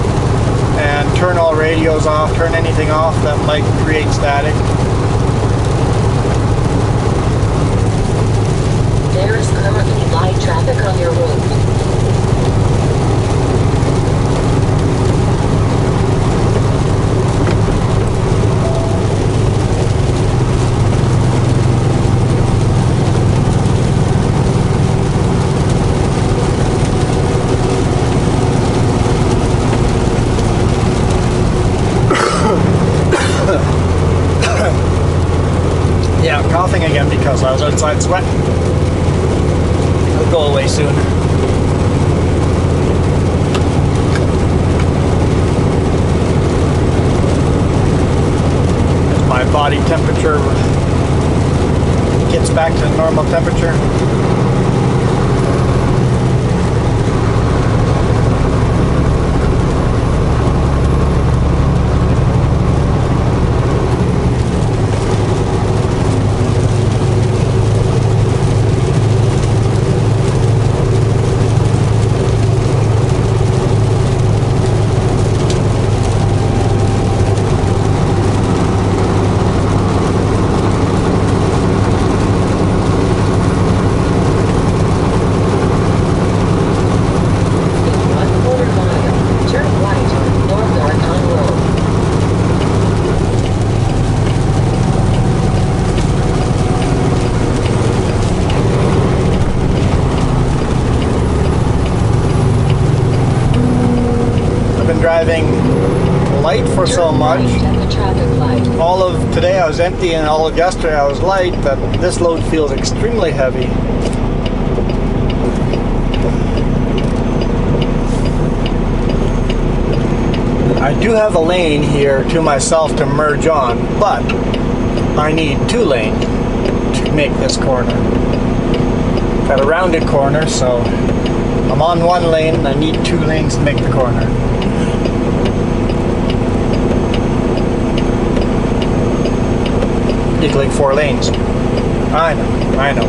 and turn all radios off, turn anything off that might create static. There is currently light traffic on your route. I'm coughing again because I was outside sweating. It'll go away soon. As my body temperature gets back to normal temperature. Driving light for so much. All of today I was empty and all of yesterday I was light, but this load feels extremely heavy. I do have a lane here to myself to merge on, but I need 2 lanes to make this corner. Got a rounded corner, so I'm on 1 lane and I need 2 lanes to make the corner. Like 4 lanes. I know.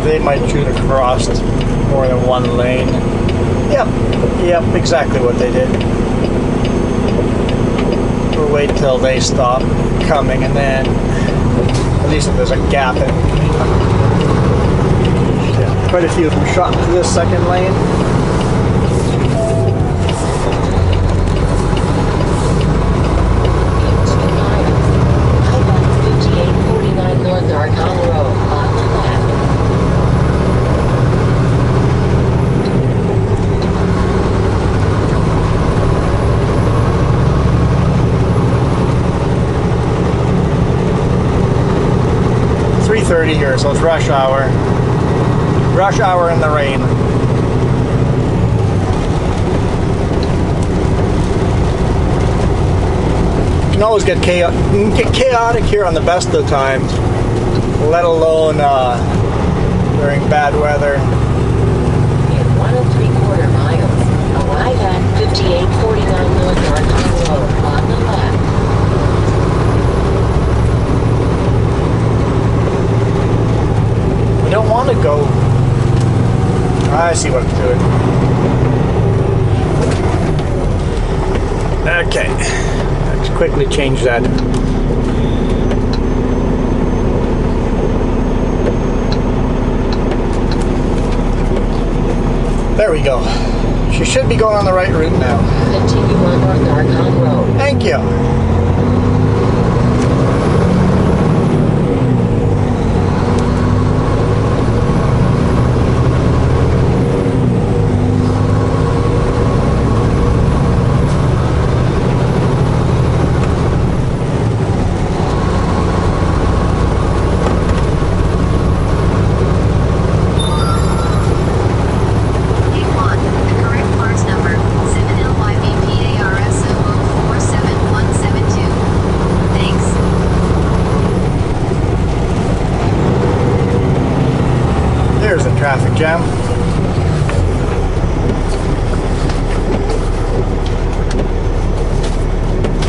They might shoot across more than 1 lane. Yep, exactly what they did. We'll wait till they stop coming and then at least if there's a gap in. Yeah, quite a few of them shot into this 2nd lane. Here, so it's rush hour. Rush hour in the rain. You can always get chaotic here on the best of the times, let alone during bad weather. In 1 3/4 miles, arrive at 5849 North Arkansas Road on the left. I don't want to go. I see what I'm doing. Okay, let's quickly change that. There we go. She should be going on the right route now. Continue on North Arkansas Road. Thank you. Traffic jam.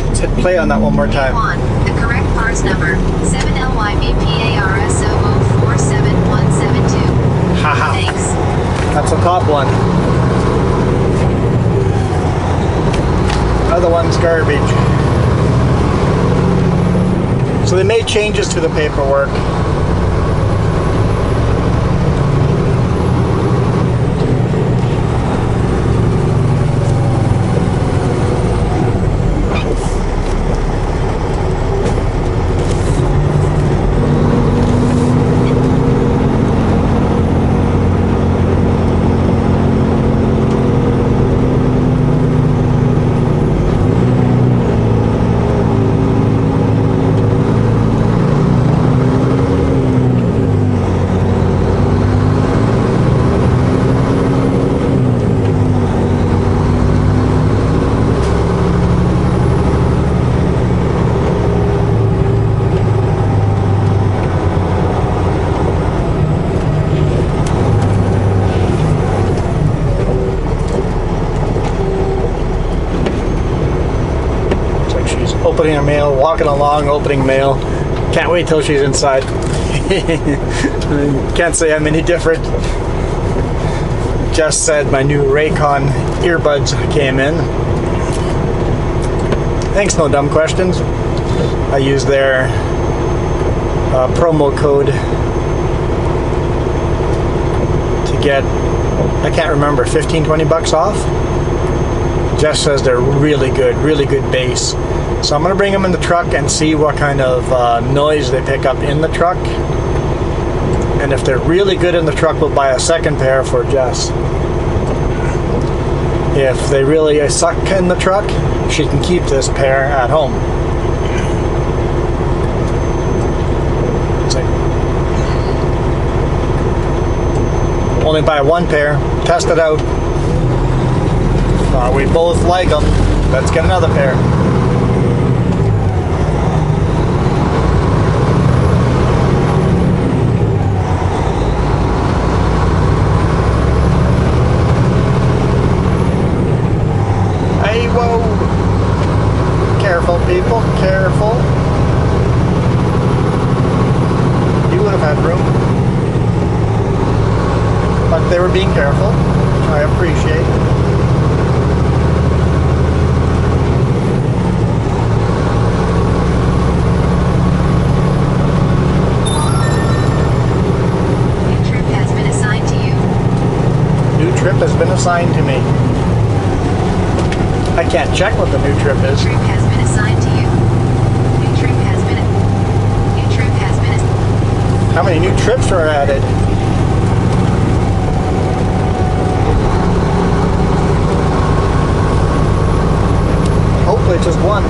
Let's hit play on that one more time. The correct parts number 7LYBPARSO047172. Haha. Thanks. That's the top one. Other one's garbage. So they made changes to the paperwork. opening a mail, walking along, opening mail. Can't wait till she's inside. Can't say I'm any different. Just said my new Raycon earbuds came in. Thanks, no dumb questions. I use their promo code to get, I can't remember, 15, 20 bucks off. Jess says they're really good bass. So I'm going to bring them in the truck and see what kind of noise they pick up in the truck. And if they're really good in the truck, we'll buy a second pair for Jess. If they really suck in the truck, she can keep this pair at home. Only buy one pair, test it out. We both like them. Let's get another pair. Hey, whoa! Careful, people, careful. You would have had room. But they were being careful, which I appreciate. Has been assigned to me. I can't check what the new trip is. New trip has been assigned to you. New trip has been. New trip has been. How many new trips are added? Hopefully, just one.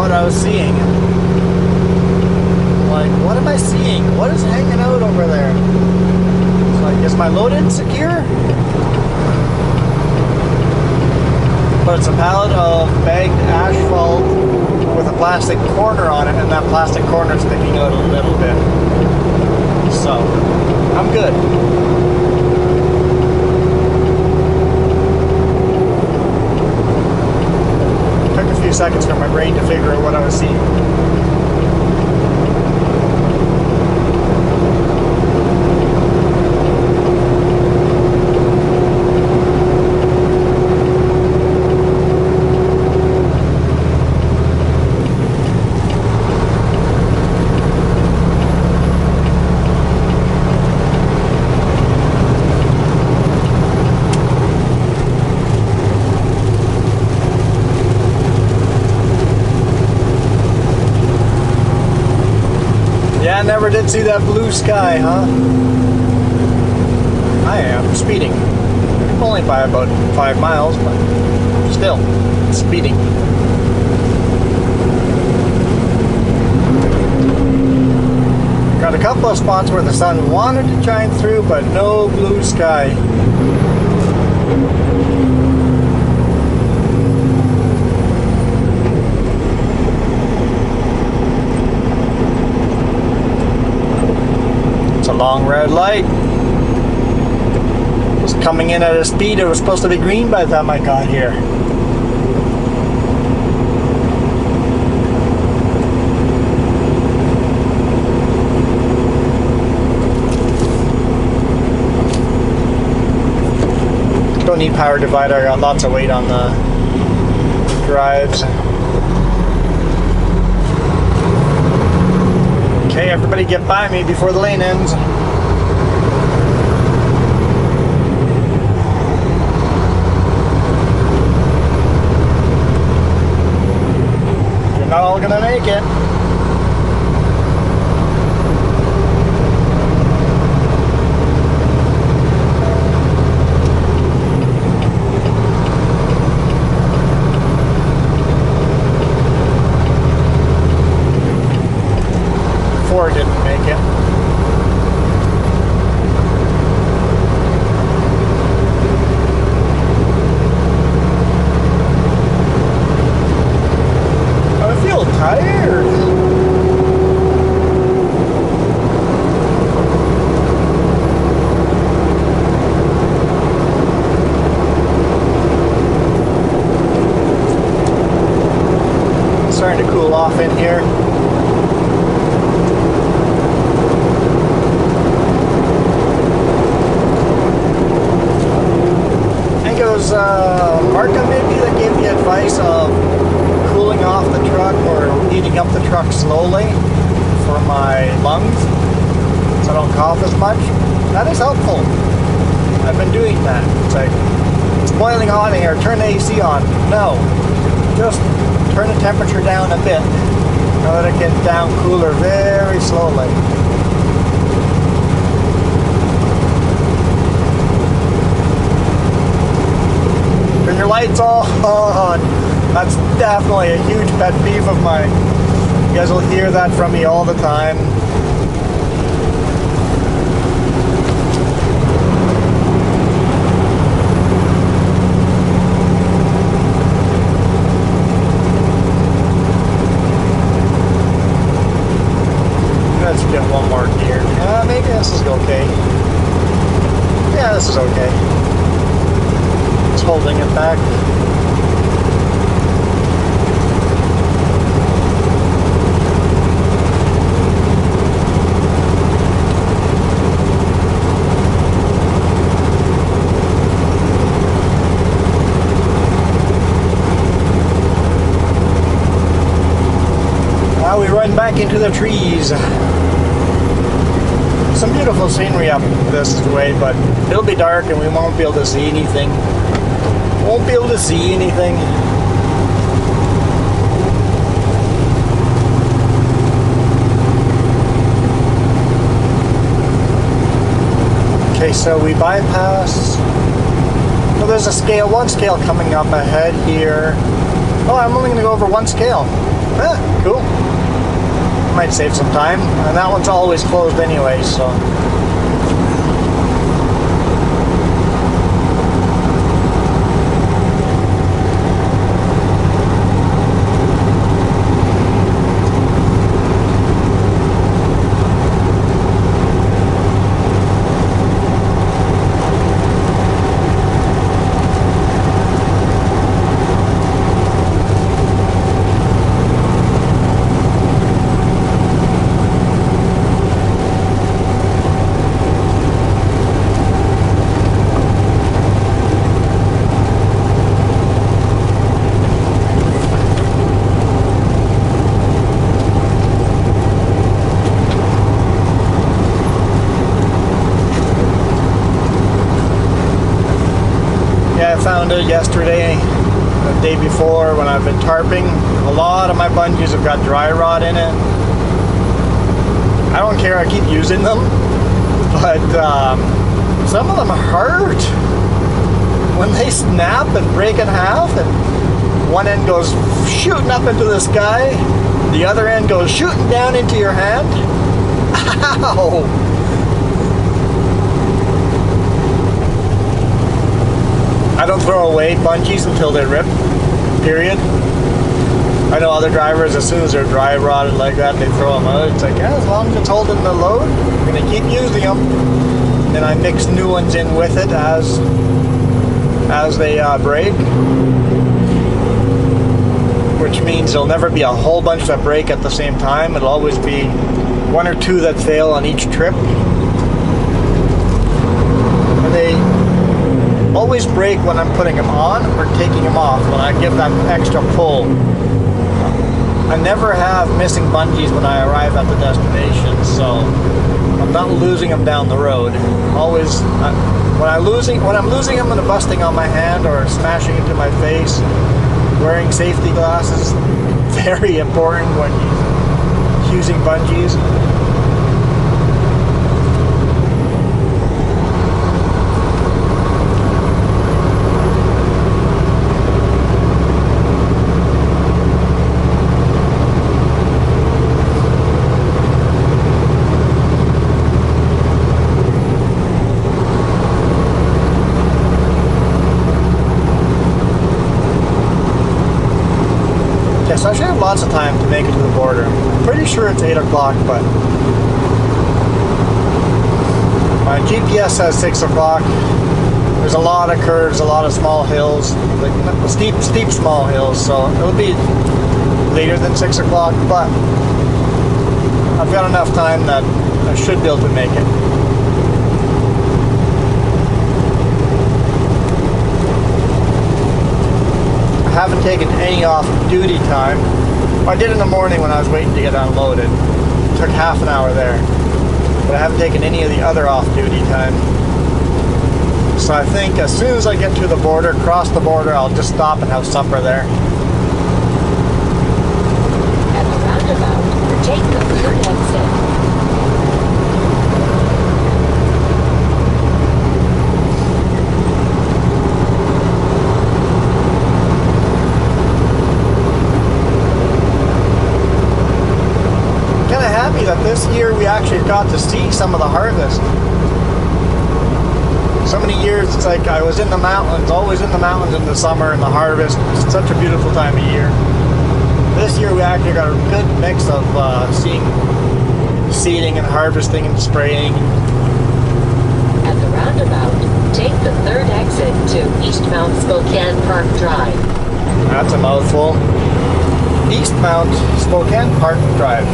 I was seeing. Like, what am I seeing? What is hanging out over there? It's like, is my load insecure? But it's a pallet of bagged asphalt with a plastic corner on it, and that plastic corner is sticking out a little bit. So, I'm good. Took a few seconds for my brain to figure out what I was seeing. Yeah, I never did see that blue sky, huh? I am speeding. Only by about 5 miles, but still, it's speeding. Got a couple of spots where the sun wanted to shine through, but no blue sky. It's a long red light. It was coming in at a speed. It was supposed to be green by the time I got here. Don't need power divider. I got lots of weight on the drives. Okay, everybody get by me before the lane ends. You're not all gonna make it. Didn't make it. I feel tired. It's starting to cool off in here. Marka maybe that gave me advice of cooling off the truck or heating up the truck slowly for my lungs so I don't cough as much. That is helpful. I've been doing that. It's like, it's boiling hot in here, turn the AC on. No, just turn the temperature down a bit. Now let it get down cooler very slowly. Your lights all on. That's definitely a huge pet peeve of mine. You guys will hear that from me all the time. Let's get one more gear. Maybe this is okay. Yeah, this is okay. Holding it back. Now we run back into the trees. Some beautiful scenery up this way, but it'll be dark and we won't be able to see anything. Won't be able to see anything. Okay, so we bypass. Well, there's a scale, one scale coming up ahead here. Oh, I'm only going to go over one scale. Ah, cool. Might save some time. And that one's always closed anyway, so. Found it yesterday, the day before when I've been tarping. A lot of my bungees have got dry rot in it. I don't care, I keep using them, but some of them hurt. when they snap and break in half, and one end goes shooting up into the sky, the other end goes shooting down into your hand. Ow! I don't throw away bungees until they rip, period. I know other drivers, as soon as they're dry rotted like that, they throw them out. It's like, yeah, as long as it's holding the load, I'm going to keep using them. Then I mix new ones in with it as they break. Which means there'll never be a whole bunch that break at the same time. It'll always be one or two that fail on each trip. And they always break when I'm putting them on or taking them off, when I give that extra pull. I never have missing bungees when I arrive at the destination, so I'm not losing them down the road. Always, when I'm losing them and busting on my hand or smashing into my face, wearing safety glasses, very important when using bungees. So I should have lots of time to make it to the border. I'm pretty sure it's 8 o'clock, but my GPS says 6 o'clock. There's a lot of curves, a lot of small hills, like steep small hills, so it'll be later than 6 o'clock, but I've got enough time that I should be able to make it. I haven't taken any off-duty time. I did in the morning when I was waiting to get unloaded. It took half an hour there. But I haven't taken any of the other off-duty time. So I think as soon as I get to the border, cross the border, I'll just stop and have supper there. At the roundabout, take the third exit. That this year we actually got to see some of the harvest. So many years it's like I was in the mountains, always in the mountains in the summer and the harvest. It's such a beautiful time of year. This year we actually got a good mix of seeing seeding and harvesting and spraying. At the roundabout, take the third exit to eastbound Spokane Park Drive. That's a mouthful. Eastbound Spokane Park Drive.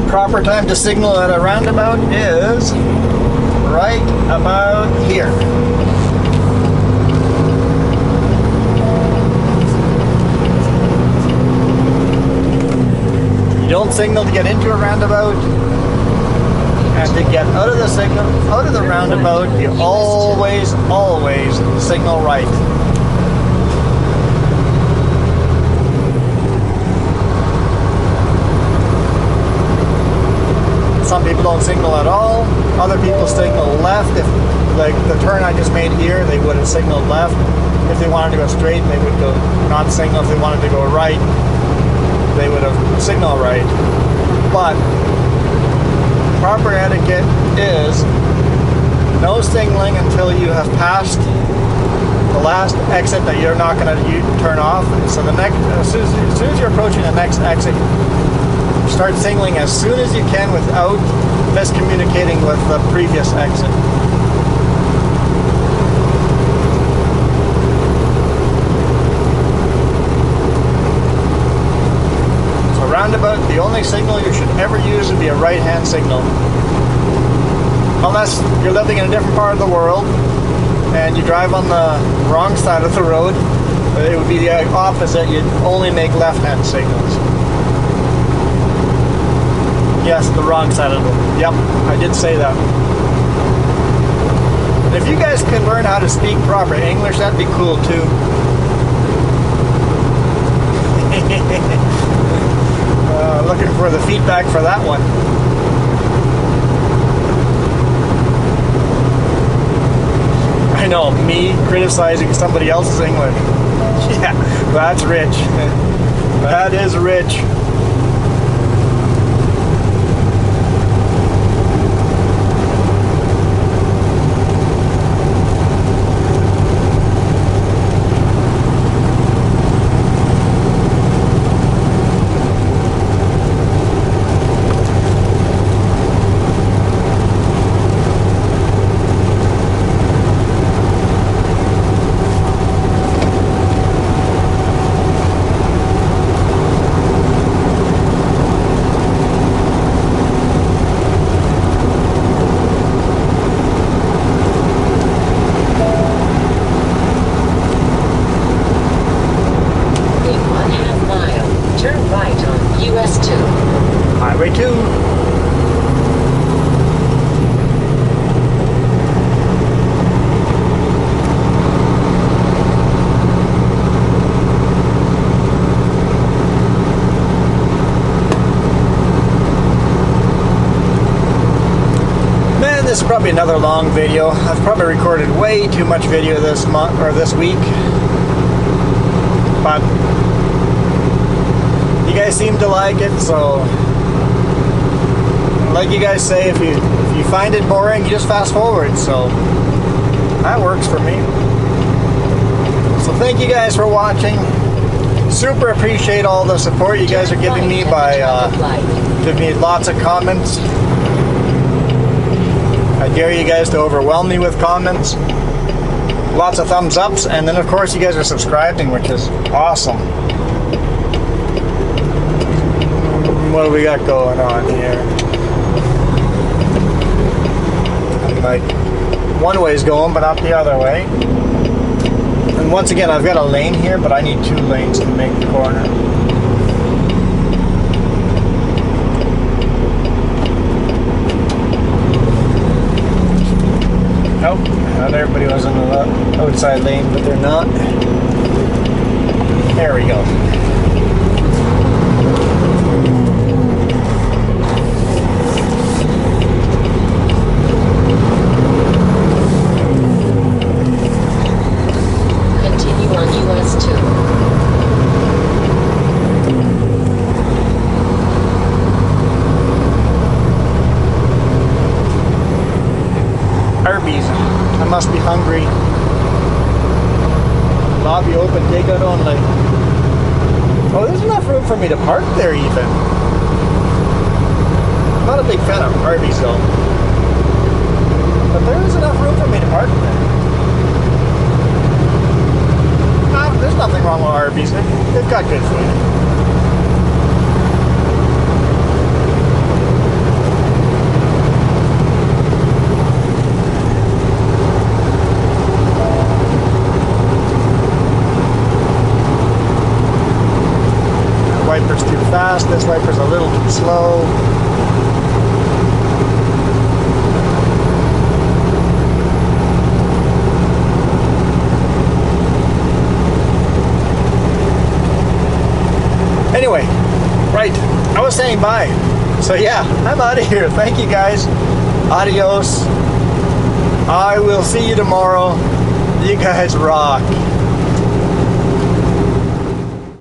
Proper time to signal at a roundabout is right about here. You don't signal to get into a roundabout, and to get out of the roundabout, you always signal right. Some people don't signal at all. Other people signal left. If, like the turn I just made here, they would have signaled left. If they wanted to go straight, they would go not signal. If they wanted to go right, they would have signaled right. But proper etiquette is no signaling until you have passed the last exit that you're not going to turn off. So the next, as soon as you're approaching the next exit, start signaling as soon as you can without miscommunicating with the previous exit. So roundabout, the only signal you should ever use would be a right-hand signal. Unless you're living in a different part of the world and you drive on the wrong side of the road, it would be the opposite. You'd only make left-hand signals. Yes, the wrong side of it. Yep, I did say that. And if you guys can learn how to speak proper English, that'd be cool too. looking for the feedback for that one. I know, me criticizing somebody else's English. Yeah, that's rich. That is rich. Highway 2. Man, this is probably another long video. I've probably recorded way too much video this month or this week. But you guys seem to like it, so like you guys say, if you find it boring, you just fast forward, so that works for me. So thank you guys for watching. Super appreciate all the support you guys are giving me by giving me lots of comments. I dare you guys to overwhelm me with comments. Lots of thumbs ups, and then of course you guys are subscribing, which is awesome. What do we got going on here? Like, one way's going, but not the other way. And once again, I've got a lane here, but I need 2 lanes to make the corner. Nope, not everybody was in the outside lane, but they're not. There we go. Arby's. I must be hungry. Lobby open, takeout only. Oh, there's enough room for me to park there even. I'm not a big fan of Arby's though. But there is enough room for me to park there. No, there's nothing wrong with Arby's. They've got good food. Wiper's too fast, this wiper's a little too slow. Anyway, right, I was saying bye. So yeah, I'm out of here. Thank you guys. Adios. I will see you tomorrow. You guys rock.